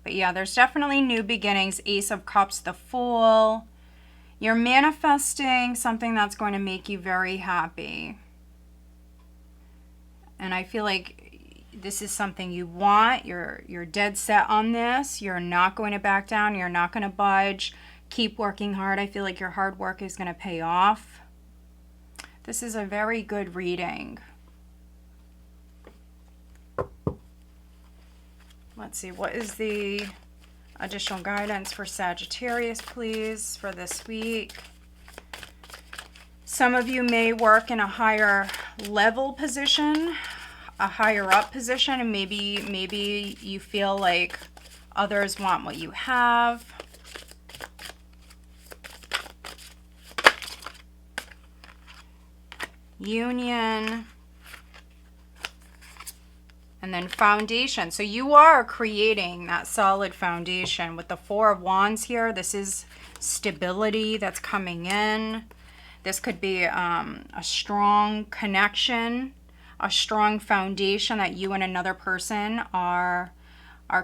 But yeah, there's definitely new beginnings. Ace of Cups, the Fool. You're manifesting something that's going to make you very happy. And I feel like this is something you want. You're dead set on this. You're not going to back down. You're not going to budge. Keep working hard. I feel like your hard work is going to pay off. This is a very good reading. Let's see, what is the additional guidance for Sagittarius, please, for this week? Some of you may work in a higher level position, a higher up position, and maybe you feel like others want what you have. Union, and then foundation. So you are creating that solid foundation with the Four of Wands here. This is stability that's coming in. This could be a strong connection, a strong foundation that you and another person are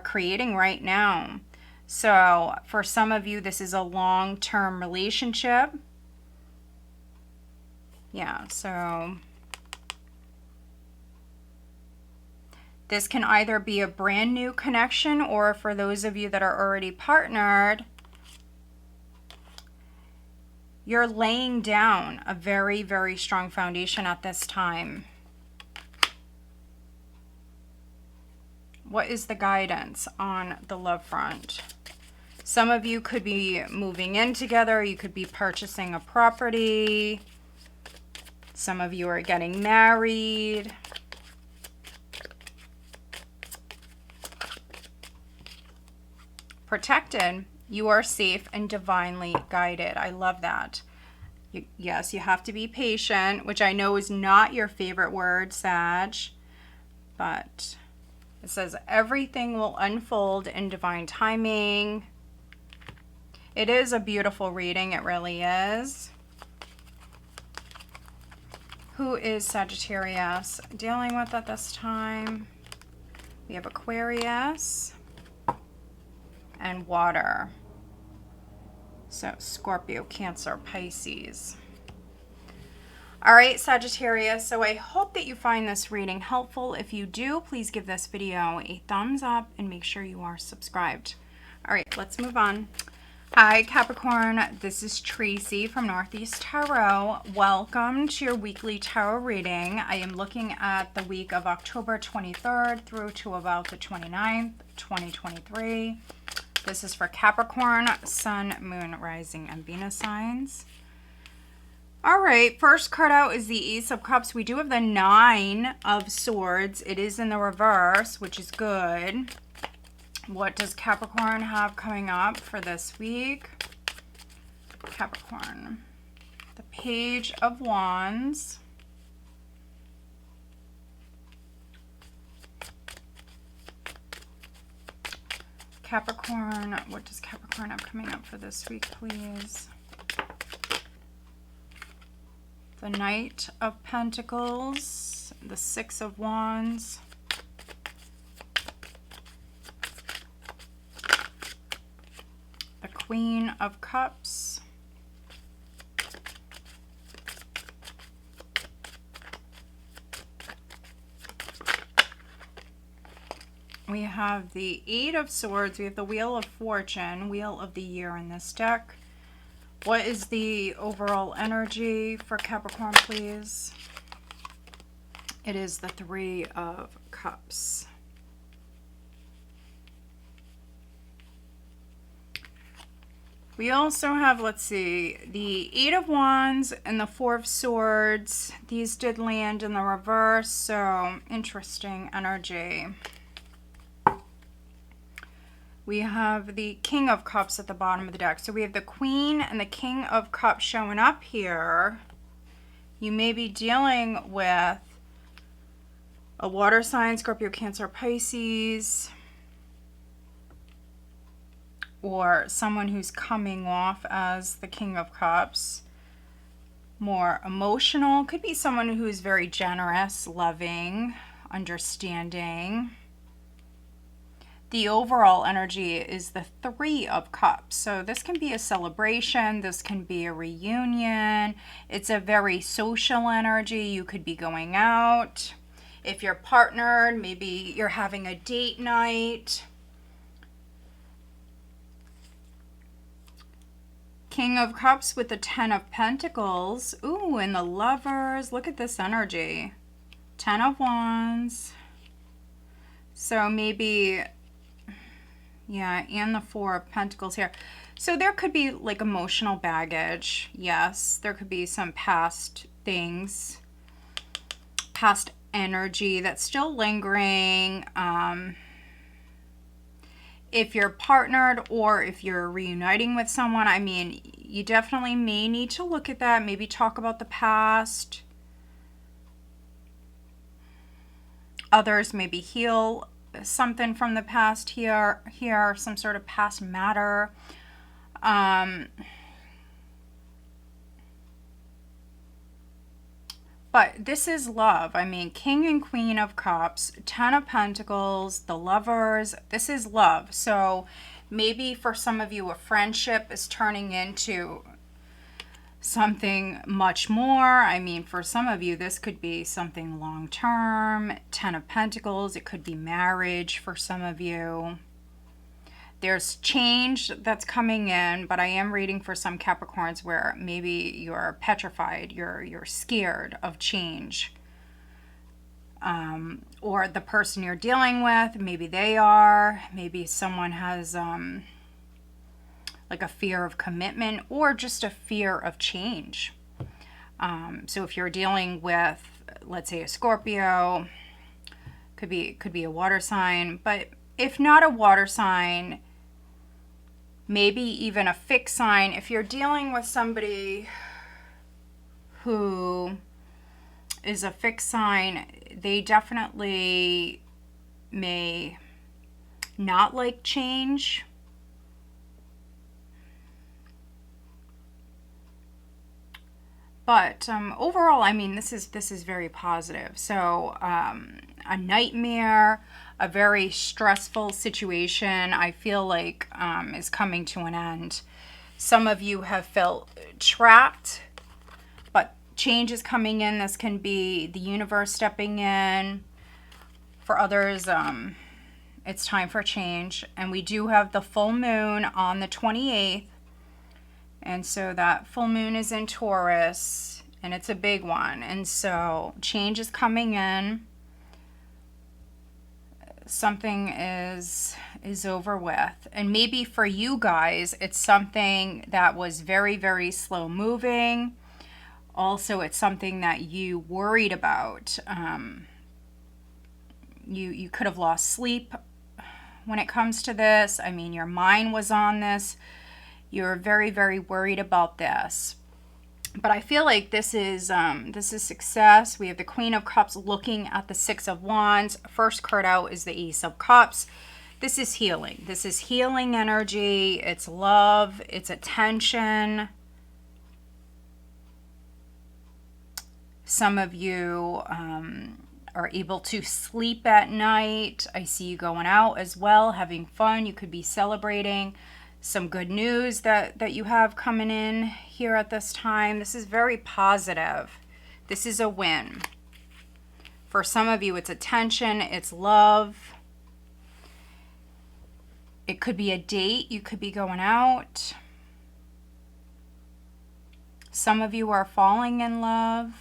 creating right now. So for some of you, this is a long-term relationship. Yeah, so This can either be a brand new connection, or for those of you that are already partnered, you're laying down a very, very strong foundation at this time. What is the guidance on the love front? Some of you could be moving in together. You could be purchasing a property. Some of you are getting married. Protected. You are safe and divinely guided. I love that. Yes, you have to be patient, which I know is not your favorite word, Sag, but it says everything will unfold in divine timing. It is a beautiful reading. It really is. Who is Sagittarius dealing with at this time? We have Aquarius and water. So Scorpio, Cancer, Pisces. All right, Sagittarius, so I hope that you find this reading helpful. If you do, please give this video a thumbs up and make sure you are subscribed. All right, let's move on. Hi, Capricorn. This is Tracy from Northeast Tarot. Welcome to your weekly tarot reading. I am looking at the week of October 23rd through to about the 29th, 2023. This is for Capricorn, Sun, Moon, Rising, and Venus signs. All right, first card out is the Ace of Cups. We do have the Nine of Swords. It is in the reverse, which is good. What does Capricorn have coming up for this week? Capricorn, the Page of Wands. Capricorn, what does Capricorn have coming up for this week, please? The Knight of Pentacles, the Six of Wands, the Queen of Cups, we have the Eight of Swords, we have the Wheel of Fortune, Wheel of the Year in this deck. What is the overall energy for Capricorn, please? It is the Three of Cups. We also have, let's see, the Eight of Wands and the Four of Swords. These did land in the reverse, so interesting energy. We have the King of Cups at the bottom of the deck. So we have the Queen and the King of Cups showing up here. You may be dealing with a water sign, Scorpio, Cancer, Pisces, or someone who's coming off as the King of Cups. More emotional. Could be someone who's very generous, loving, understanding. The overall energy is the Three of Cups. So this can be a celebration. This can be a reunion. It's a very social energy. You could be going out. If you're partnered, maybe you're having a date night. King of Cups with the Ten of Pentacles. Ooh, and the Lovers. Look at this energy. Ten of Wands. So maybe... yeah, and the Four of Pentacles here. So there could be like emotional baggage. Yes, there could be some past things, past energy that's still lingering. If you're partnered or if you're reuniting with someone, I mean, you definitely may need to look at that. Maybe talk about the past. Others maybe heal something from the past here, some sort of past matter. But this is love. I mean, King and Queen of Cups, Ten of Pentacles, the Lovers. This is love. So maybe for some of you, a friendship is turning into something much more. I mean, for some of you, this could be something long-term. 10 of Pentacles. It could be marriage for some of you. There's change that's coming in, but I am reading for some Capricorns where maybe you're petrified, you're scared of change. Or the person you're dealing with, maybe they are, maybe someone has like a fear of commitment or just a fear of change. So if you're dealing with, let's say, a Scorpio, could be a water sign, but if not a water sign, maybe even a fixed sign. If you're dealing with somebody who is a fixed sign, they definitely may not like change. But overall, I mean, this is very positive. So a nightmare, a very stressful situation, I feel like is coming to an end. Some of you have felt trapped, but change is coming in. This can be the universe stepping in. For others, it's time for change. And we do have the full moon on the 28th. And so that full moon is in Taurus, and it's a big one. And so change is coming in. Something is over with. And maybe for you guys, it's something that was very, very slow moving. Also, it's something that you worried about. You could have lost sleep when it comes to this. I mean, your mind was on this. You're very, very worried about this. But I feel like this is success. We have the Queen of Cups looking at the Six of Wands. First card out is the Ace of Cups. This is healing. This is healing energy. It's love. It's attention. Some of you are able to sleep at night. I see you going out as well, having fun. You could be celebrating some good news that you have coming in here at this time. This is very positive. This is a win. For some of you, it's attention, it's love. It could be a date. You could be going out. Some of you are falling in love.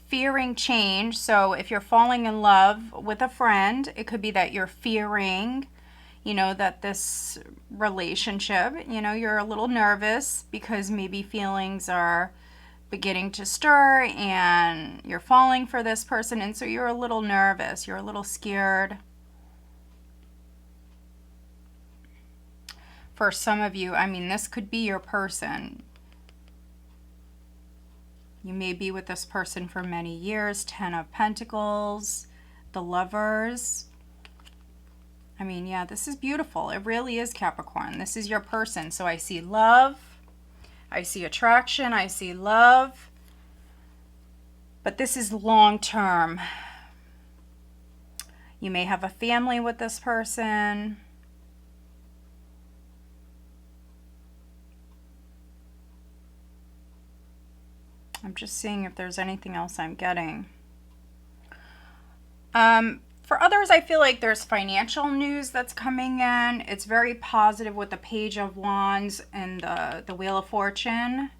Fearing change. So if you're falling in love with a friend, it could be that you're fearing, that this relationship, you're a little nervous because maybe feelings are beginning to stir and you're falling for this person. And so you're a little nervous. You're a little scared. For some of you, I mean, this could be your person. You may be with this person for many years. 10 of Pentacles, the Lovers. I mean, yeah, this is beautiful. It really is, Capricorn. This is your person. So I see love. I see attraction. I see love. But this is long term. You may have a family with this person. I'm just seeing if there's anything else I'm getting. For others, I feel like there's financial news that's coming in. It's very positive with the Page of Wands and the Wheel of Fortune.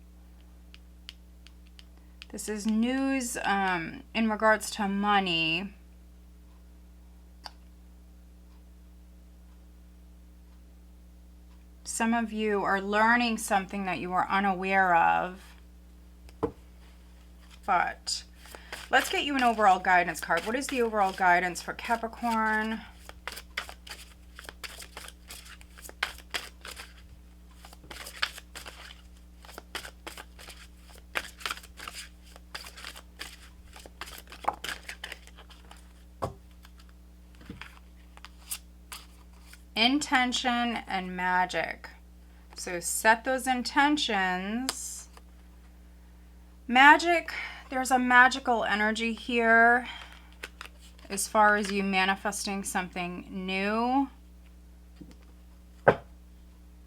This is news in regards to money. Some of you are learning something that you were unaware of. But let's get you an overall guidance card. What is the overall guidance for Capricorn? Intention and magic. So set those intentions. Magic, there's a magical energy here as far as you manifesting something new.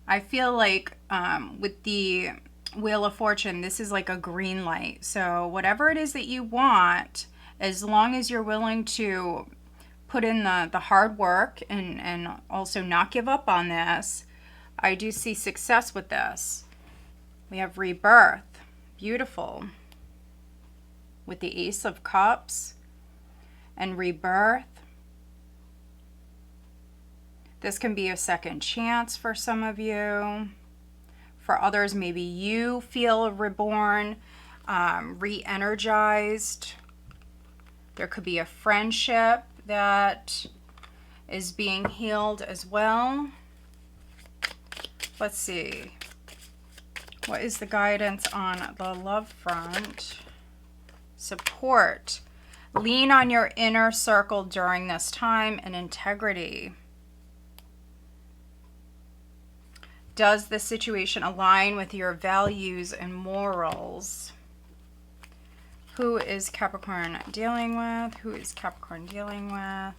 I feel like with the Wheel of Fortune, this is like a green light. So whatever it is that you want, as long as you're willing to put in the hard work and also not give up on this, I do see success with this. We have rebirth. Beautiful. With the Ace of Cups and rebirth. This can be a second chance for some of you. For others, maybe you feel reborn, re-energized. There could be a friendship that is being healed as well. Let's see. What is the guidance on the love front? Support. Lean on your inner circle during this time and integrity. Does the situation align with your values and morals? Who is Capricorn dealing with? Who is Capricorn dealing with?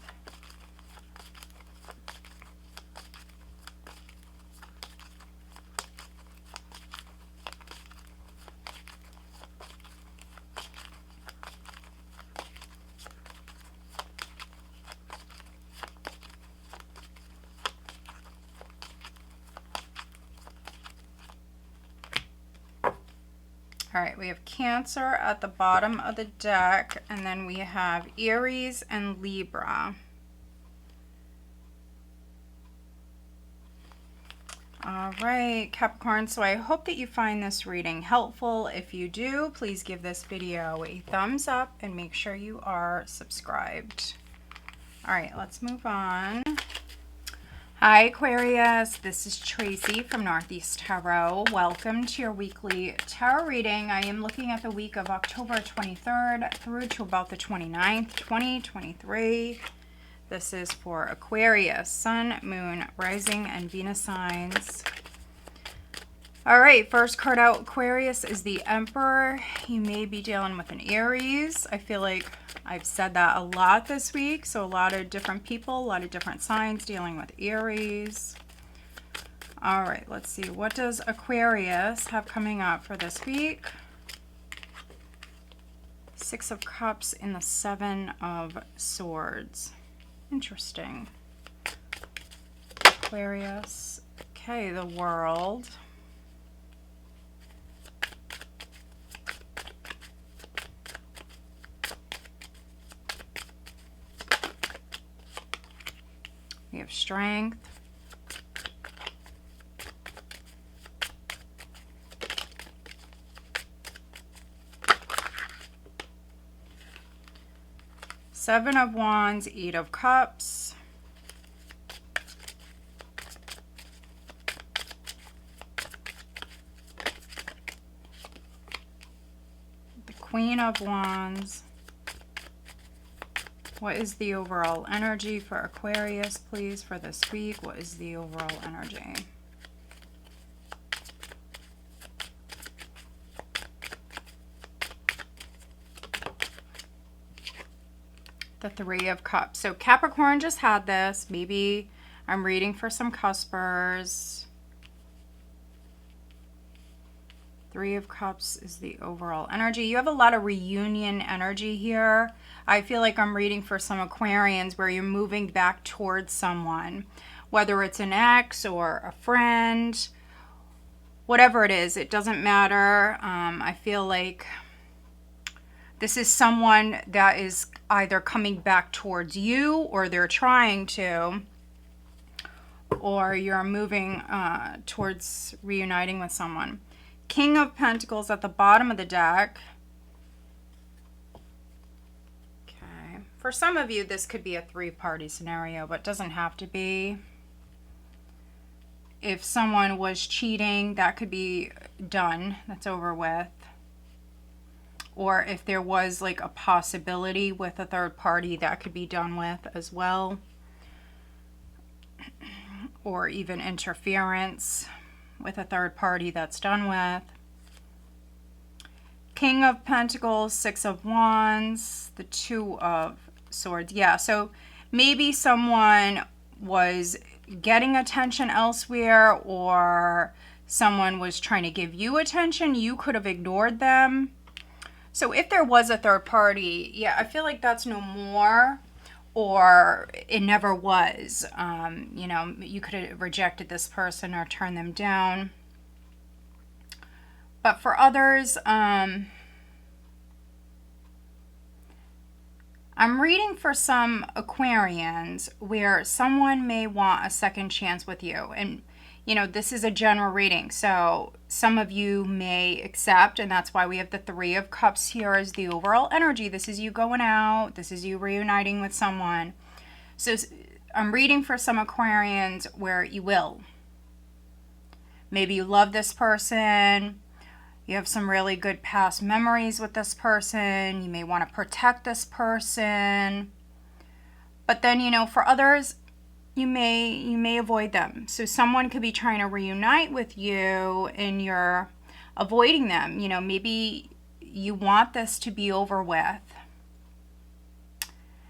All right, we have Cancer at the bottom of the deck, and then we have Aries and Libra. All right, Capricorn, so I hope that you find this reading helpful. If you do, please give this video a thumbs up and make sure you are subscribed. All right, let's move on. Hi Aquarius, this is Tracy from Northeast Tarot. Welcome to your weekly tarot reading. I am looking at the week of October 23rd through to about the 29th, 2023. This is for Aquarius, Sun, Moon, Rising, and Venus signs. All right, first card out, Aquarius, is the Emperor. You may be dealing with an Aries. I feel like I've said that a lot this week. So a lot of different people, a lot of different signs dealing with Aries. All right, let's see. What does Aquarius have coming up for this week? Six of Cups and the Seven of Swords. Interesting. Aquarius. Okay, the World. We have Strength. Seven of Wands, Eight of Cups. The Queen of Wands. What is the overall energy for Aquarius, please, for this week? What is the overall energy? The Three of Cups. So Capricorn just had this. Maybe I'm reading for some cuspers. Three of Cups is the overall energy. You have a lot of reunion energy here. I feel like I'm reading for some Aquarians where you're moving back towards someone, whether it's an ex or a friend, whatever it is, it doesn't matter. I feel like this is someone that is either coming back towards you or they're trying to, or you're moving towards reuniting with someone. King of Pentacles at the bottom of the deck. Okay. For some of you, this could be a three-party scenario, but doesn't have to be. If someone was cheating, that could be done. That's over with. Or if there was like a possibility with a third party, that could be done with as well. Or even interference with a third party, that's done with. King of Pentacles, Six of Wands, the Two of Swords. Yeah, so maybe someone was getting attention elsewhere or someone was trying to give you attention, you could have ignored them. So if there was a third party, yeah, I feel like that's no more, or it never was. You know, you could have rejected this person or turned them down. But for others, I'm reading for some Aquarians where someone may want a second chance with you. And, you know, this is a general reading. So some of you may accept, and that's why we have the Three of Cups here as the overall energy. This is you going out. This is you reuniting with someone. So I'm reading for some Aquarians where you will. Maybe you love this person. You have some really good past memories with this person. You may want to protect this person. But then, you know, for others, you may avoid them. So someone could be trying to reunite with you and you're avoiding them. You know, maybe you want this to be over with.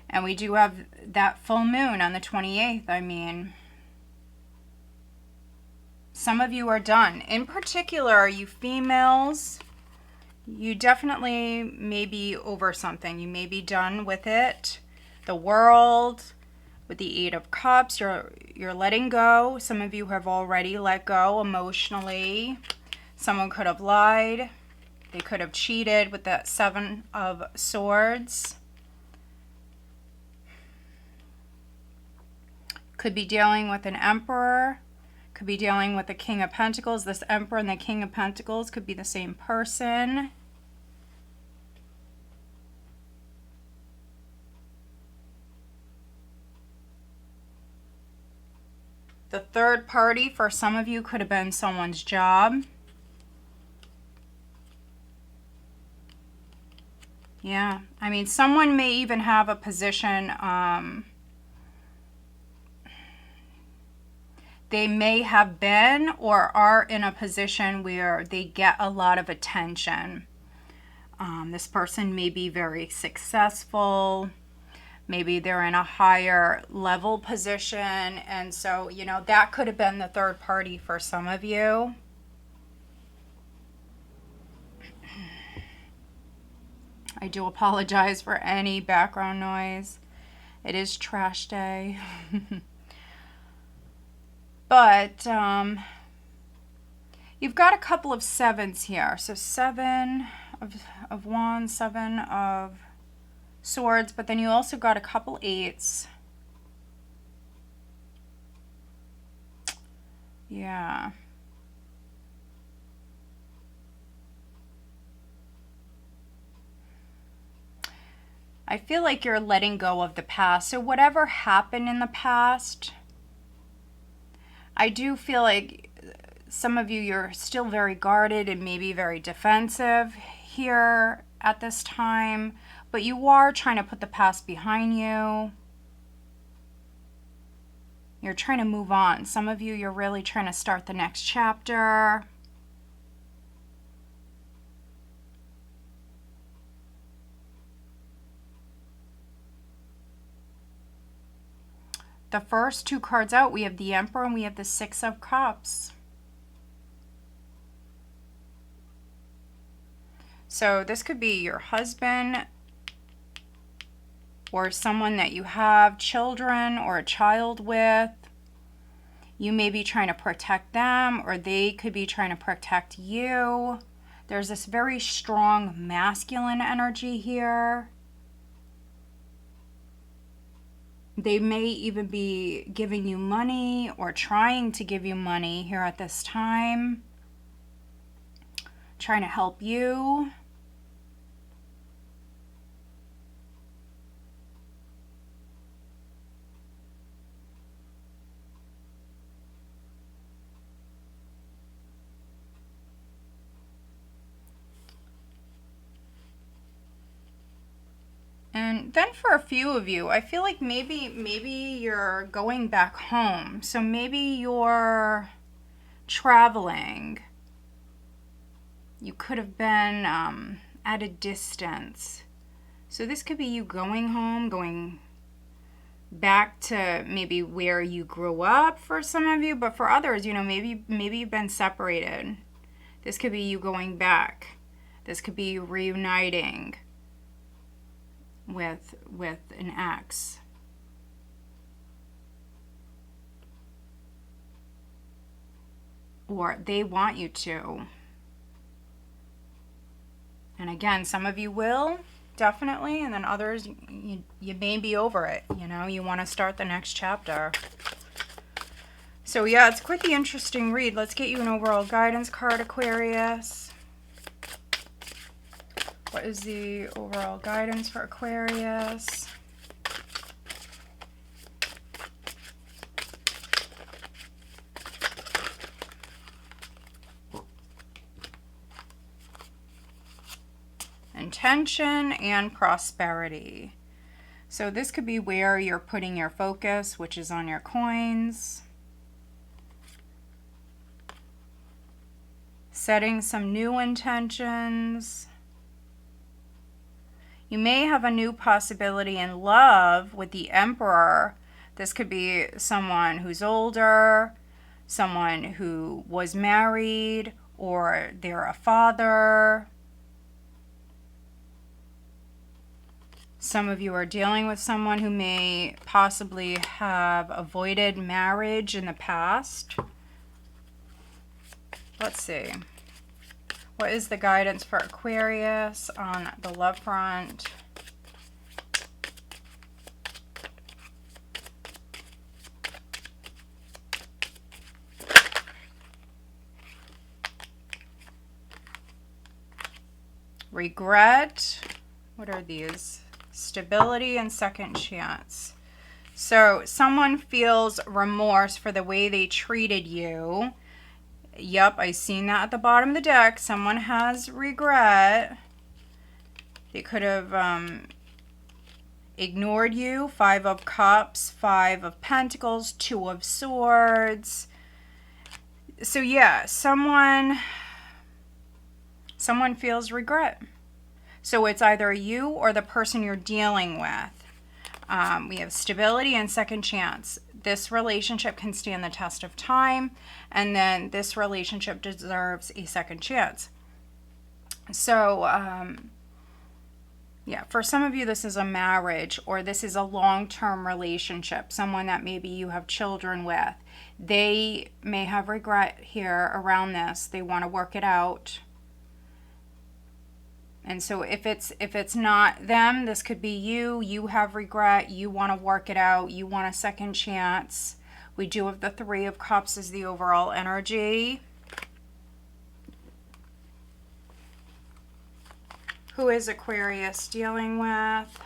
And we do have that full moon on the 28th. I mean, some of you are done. In particular, you females, you definitely may be over something. You may be done with it. The World, with the Eight of Cups, you're letting go. Some of you have already let go emotionally. Someone could have lied. They could have cheated with that Seven of Swords. Could be dealing with an Emperor. Could be dealing with the King of Pentacles. This Emperor and the King of Pentacles could be the same person. The third party for some of you could have been someone's job. Yeah, I mean, someone may even have a position, they may have been or are in a position where they get a lot of attention. This person may be very successful. Maybe they're in a higher level position. And so, you know, that could have been the third party for some of you. I do apologize for any background noise. It is trash day. But you've got a couple of sevens here. So Seven of Wands, Seven of Swords, but then you also got a couple eights. Yeah. I feel like you're letting go of the past. So whatever happened in the past, I do feel like some of you, you're still very guarded and maybe very defensive here at this time, but you are trying to put the past behind you. You're trying to move on. Some of you, you're really trying to start the next chapter. The first two cards out, we have the Emperor and we have the Six of Cups. So this could be your husband or someone that you have children or a child with. You may be trying to protect them, or they could be trying to protect you. There's this very strong masculine energy here. They may even be giving you money or trying to give you money here at this time, trying to help you. And then for a few of you, I feel like maybe you're going back home. So maybe you're traveling. You could have been at a distance. So this could be you going home, going back to maybe where you grew up for some of you, but for others, you know, maybe you've been separated. This could be you going back. This could be you reuniting with an ex. Or they want you to. And again, some of you will, definitely, and then others, you may be over it, you know, you want to start the next chapter. So yeah, it's quite the interesting read. Let's get you an overall guidance card, Aquarius. What is the overall guidance for Aquarius? Intention and prosperity. So this could be where you're putting your focus, which is on your coins. Setting some new intentions. You may have a new possibility in love with the Emperor. This could be someone who's older, someone who was married, or they're a father. Some of you are dealing with someone who may possibly have avoided marriage in the past. Let's see. What is the guidance for Aquarius on the love front? Regret. What are these? Stability and second chance. So someone feels remorse for the way they treated you. Yep, I seen that at the bottom of the deck. Someone has regret. They could have ignored you. 5 of Cups, 5 of Pentacles, 2 of Swords. So yeah, someone feels regret. So it's either you or the person you're dealing with. We have stability and second chance. This relationship can stand the test of time, and then this relationship deserves a second chance. So, yeah, for some of you, this is a marriage, or this is a long-term relationship, someone that maybe you have children with. They may have regret here around this. They want to work it out. And so if it's not them, this could be you. You have regret. You want to work it out. You want a second chance. We do have the 3 of Cups as the overall energy. Who is Aquarius dealing with?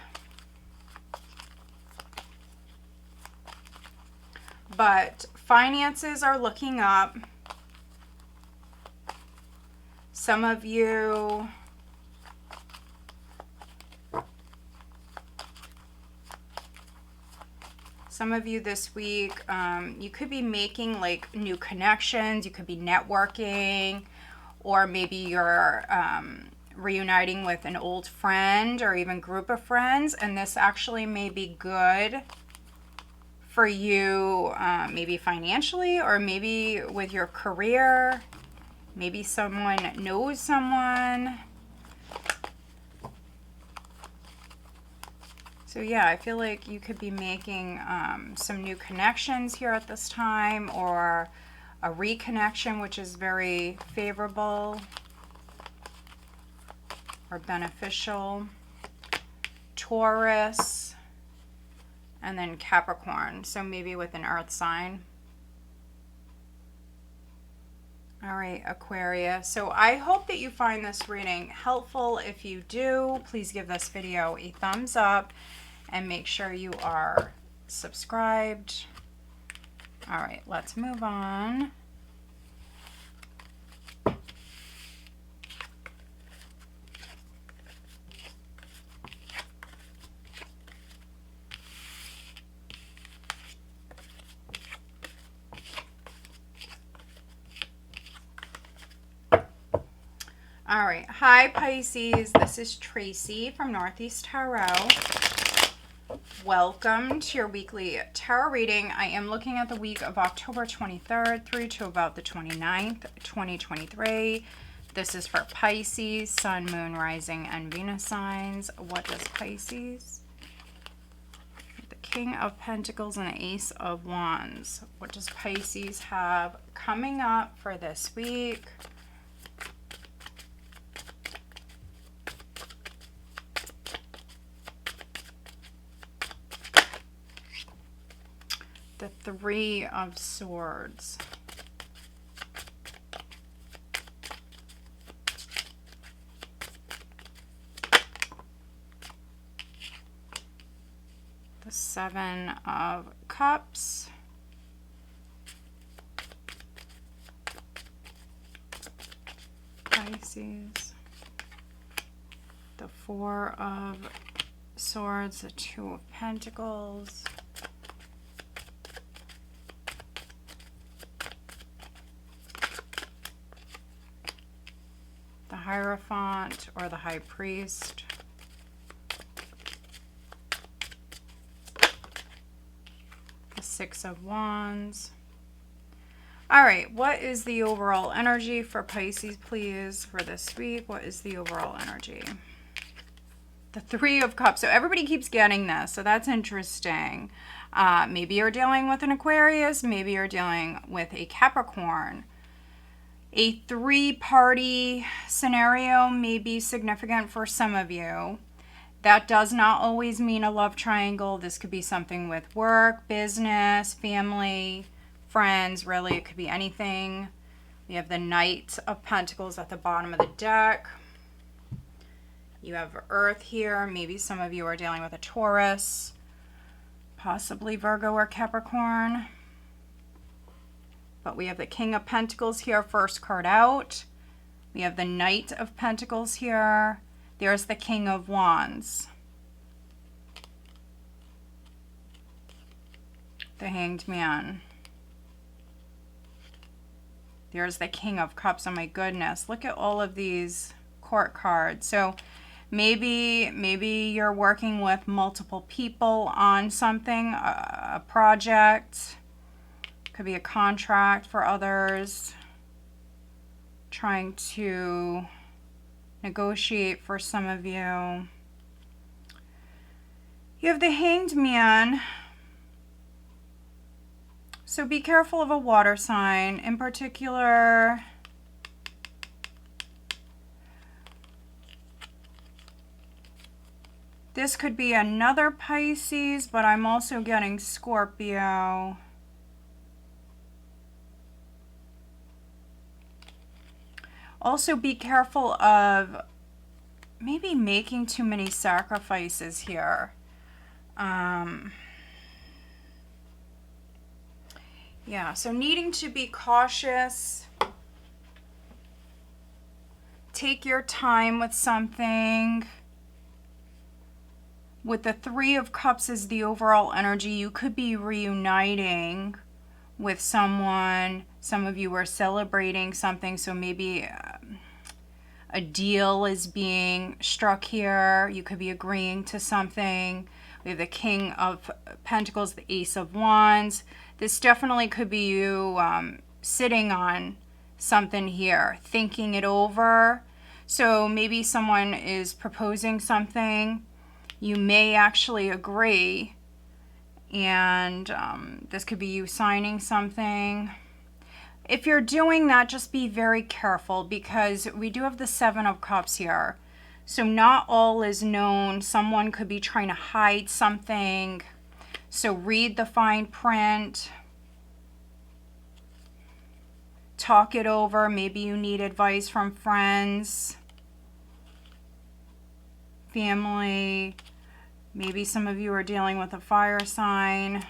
But finances are looking up. Some of you... Some of you this week, you could be making like new connections. You could be networking, or maybe you're reuniting with an old friend or even group of friends. And this actually may be good for you, maybe financially, or maybe with your career. Maybe someone knows someone. So yeah, I feel like you could be making some new connections here at this time, or a reconnection, which is very favorable or beneficial. Taurus, and then Capricorn. So maybe with an earth sign. All right, Aquarius. So I hope that you find this reading helpful. If you do, please give this video a thumbs up and make sure you are subscribed. All right, let's move on. All right, hi Pisces, this is Tracy from Northeast Tarot. Welcome to your weekly tarot reading. I am looking at the week of October 23rd through to about the 29th, 2023. This is for Pisces, Sun, Moon, Rising, and Venus signs. What does Pisces? The King of Pentacles and the Ace of Wands. What does Pisces have coming up for this week? The Three of Swords. The Seven of Cups. Pisces. The Four of Swords. The Two of Pentacles. The Hierophant or the High Priest. The Six of Wands. All right, what is the overall energy for Pisces, please, for this week? What is the overall energy? The Three of Cups. So everybody keeps getting this, so that's interesting. Maybe you're dealing with an Aquarius. Maybe you're dealing with a Capricorn. A three-party scenario may be significant for some of you. That does not always mean a love triangle. This could be something with work, business, family, friends. Really, it could be anything. We have the Knight of Pentacles at the bottom of the deck. You have Earth here. Maybe some of you are dealing with a Taurus, possibly Virgo or Capricorn. But we have the King of Pentacles here, first card out. We have the Knight of Pentacles here. There's the King of Wands. The Hanged Man. There's the King of Cups. Oh my goodness. Look at all of these court cards. So maybe you're working with multiple people on something, a project. Could be a contract for others, trying to negotiate for some of you. You have the Hanged Man. So be careful of a water sign. In particular, this could be another Pisces, but I'm also getting Scorpio. Also be careful of maybe making too many sacrifices here. Yeah, so needing to be cautious. Take your time with something. With the Three of Cups as the overall energy, you could be reuniting with someone. Some of you are celebrating something, so maybe a deal is being struck here. You could be agreeing to something. We have the King of Pentacles, the Ace of Wands. This definitely could be you sitting on something here, thinking it over. So maybe someone is proposing something. You may actually agree. And this could be you signing something. If you're doing that, just be very careful because we do have the Seven of Cups here. So not all is known. Someone could be trying to hide something. So read the fine print. Talk it over. Maybe you need advice from friends, family. Maybe some of you are dealing with a fire sign.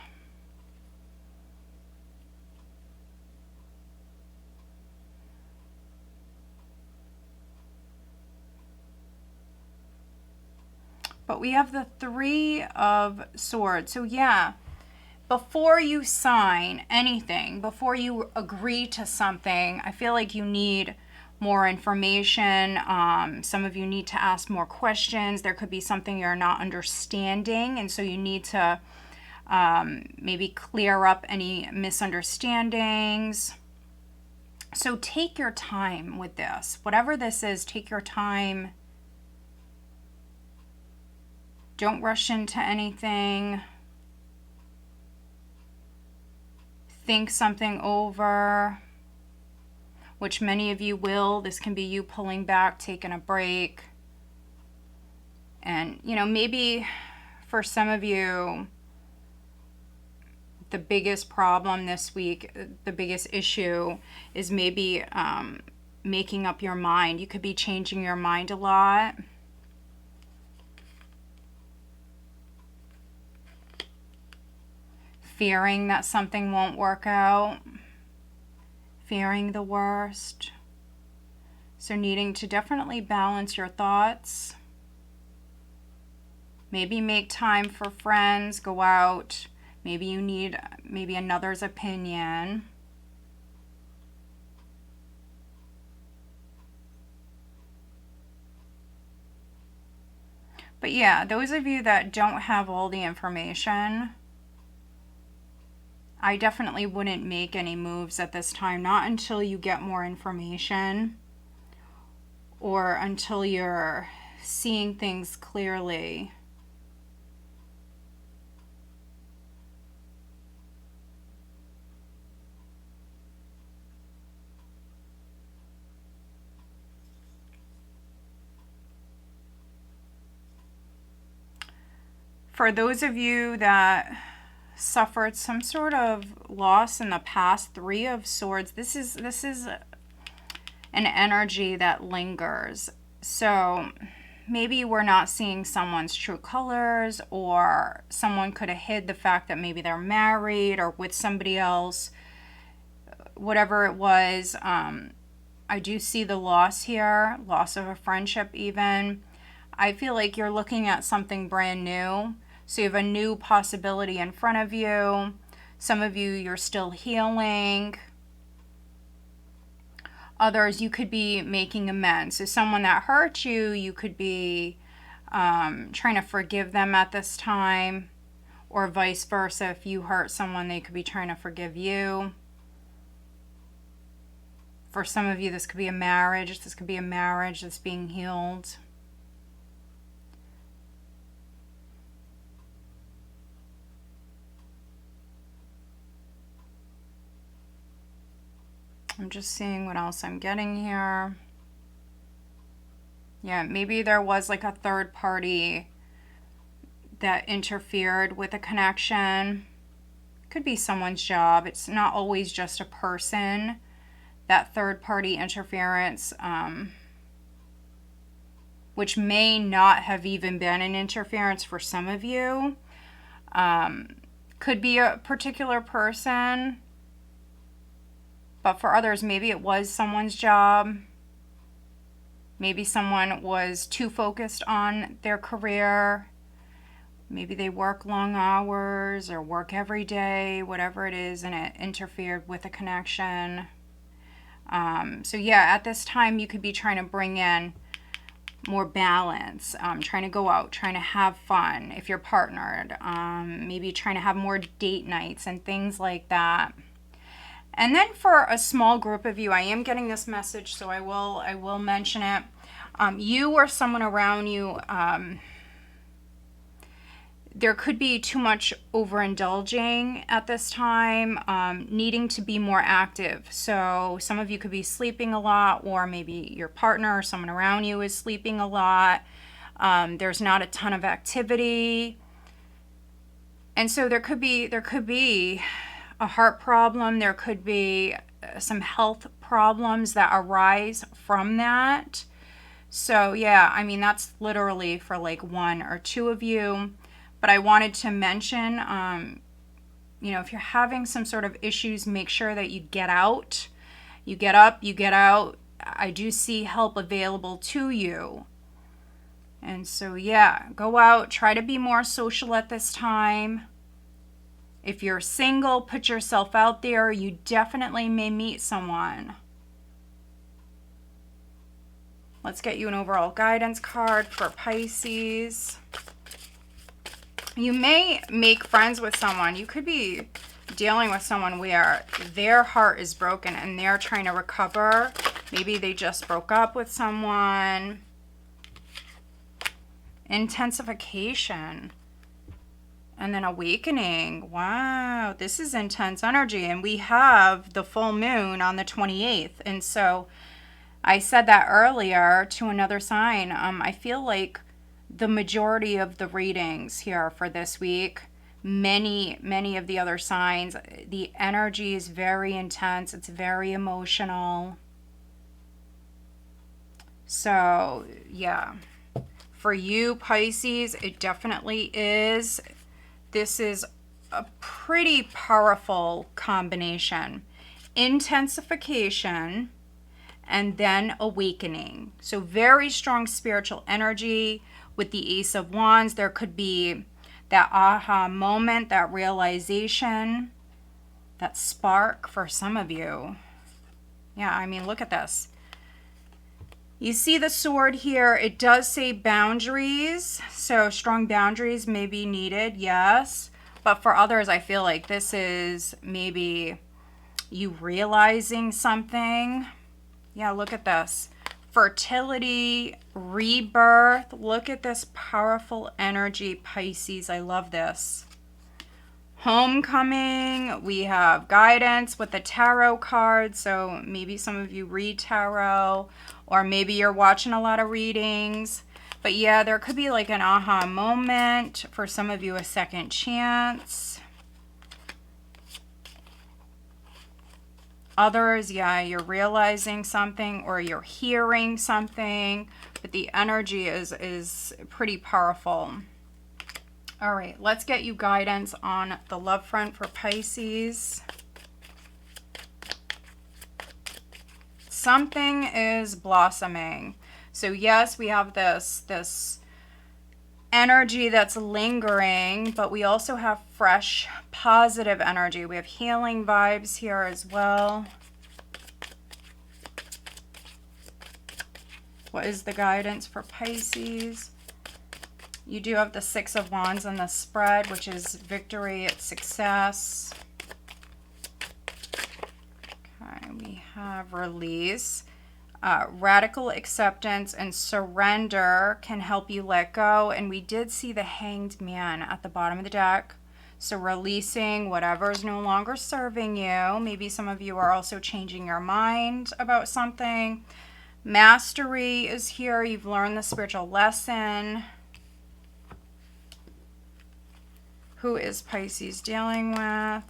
But we have the Three of Swords. So yeah, before you sign anything, before you agree to something, I feel like you need more information. Some of you need to ask more questions. There could be something you're not understanding, and so you need to maybe clear up any misunderstandings. So take your time with this. Whatever this is, take your time. Don't rush into anything. Think something over, which many of you will. This can be you pulling back, taking a break. And, you know, maybe for some of you, the biggest problem this week, the biggest issue is maybe making up your mind. You could be changing your mind a lot. Fearing that something won't work out. Fearing the worst. So needing to definitely balance your thoughts. Maybe make time for friends, go out. Maybe you need another's opinion. But yeah, those of you that don't have all the information, I definitely wouldn't make any moves at this time, not until you get more information or until you're seeing things clearly. For those of you that suffered some sort of loss in the past, Three of Swords, this is an energy that lingers. So maybe we're not seeing someone's true colors, or someone could have hid the fact that maybe they're married or with somebody else. Whatever it was, I do see the loss here, loss of a friendship even. I feel like you're looking at something brand new. So you have a new possibility in front of you. Some of you, you're still healing. Others, you could be making amends. So someone that hurt you, you could be trying to forgive them at this time. Or vice versa. If you hurt someone, they could be trying to forgive you. For some of you, this could be a marriage. This could be a marriage that's being healed. I'm just seeing what else I'm getting here. Yeah, maybe there was like a third party that interfered with a connection. Could be someone's job. It's not always just a person. That third party interference, which may not have even been an interference for some of you. Could be a particular person. But for others, maybe it was someone's job. Maybe someone was too focused on their career. Maybe they work long hours or work every day, whatever it is, and it interfered with the connection. So yeah, at this time, you could be trying to bring in more balance, trying to go out, trying to have fun if you're partnered, maybe trying to have more date nights and things like that. And then for a small group of you, I am getting this message, so I will mention it. You or someone around you, there could be too much overindulging at this time, needing to be more active. So some of you could be sleeping a lot, or maybe your partner or someone around you is sleeping a lot. There's not a ton of activity. And so there could be a heart problem. There could be some health problems that arise from that. So yeah, I mean, that's literally for like one or two of you. But I wanted to mention, you know, if you're having some sort of issues, make sure that you get out. You get up, you get out. I do see help available to you. And so yeah, go out, try to be more social at this time. If you're single, put yourself out there. You definitely may meet someone. Let's get you an overall guidance card for Pisces. You may make friends with someone. You could be dealing with someone where their heart is broken and they're trying to recover. Maybe they just broke up with someone. Intensification. And then awakening. Wow, this is intense energy. And we have the full moon on the 28th. And so I said that earlier to another sign. I feel like the majority of the readings here for this week, many of the other signs, the energy is very intense. It's very emotional. So, yeah. For you, Pisces, it definitely is. This is a pretty powerful combination. Intensification and then awakening. So very strong spiritual energy with the Ace of Wands. There could be that aha moment, that realization, that spark for some of you. Yeah, I mean, look at this. You see the sword here. It does say boundaries. So strong boundaries may be needed, yes. But for others, I feel like this is maybe you realizing something. Yeah, look at this. Fertility, rebirth. Look at this powerful energy, Pisces. I love this. Homecoming. We have guidance with the tarot card. So maybe some of you read tarot, or maybe you're watching a lot of readings. But yeah, there could be like an aha moment. For some of you, a second chance. Others, yeah, you're realizing something or you're hearing something. But the energy is pretty powerful. All right, let's get you guidance on the love front for Pisces. Something is blossoming. So yes, we have this energy that's lingering, but we also have fresh, positive energy. We have healing vibes here as well. What is the guidance for Pisces? You do have the Six of Wands on the spread, which is victory, it's success. Okay, we have release. Radical acceptance and surrender can help you let go. And we did see the Hanged Man at the bottom of the deck. So releasing whatever is no longer serving you. Maybe some of you are also changing your mind about something. Mastery is here. You've learned the spiritual lesson. Who is Pisces dealing with?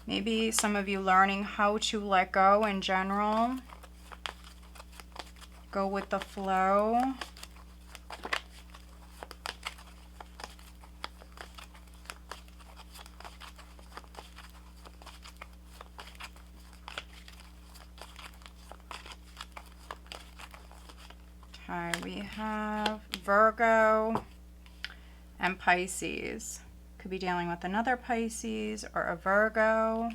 Maybe some of you learning how to let go in general. Go with the flow. Okay, we have Virgo and Pisces. Could be dealing with another Pisces or a Virgo.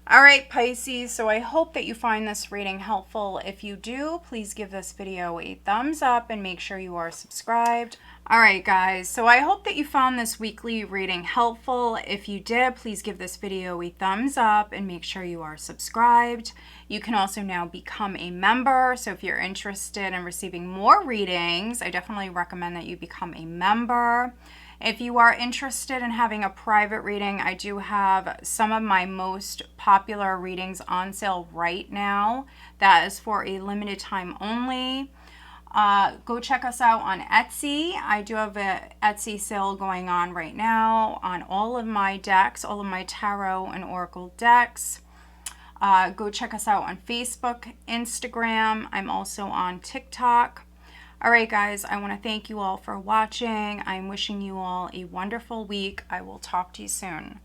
All right, Pisces, so I hope that you find this reading helpful. If you do, please give this video a thumbs up and make sure you are subscribed. All right, guys, so I hope that you found this weekly reading helpful. If you did, please give this video a thumbs up and make sure you are subscribed. You can also now become a member. So if you're interested in receiving more readings, I definitely recommend that you become a member. If you are interested in having a private reading, I do have some of my most popular readings on sale right now. That is for a limited time only. Go check us out on Etsy. I do have an Etsy sale going on right now on all of my decks, all of my tarot and oracle decks. Go check us out on Facebook, Instagram. I'm also on TikTok. All right, guys, I want to thank you all for watching. I'm wishing you all a wonderful week. I will talk to you soon.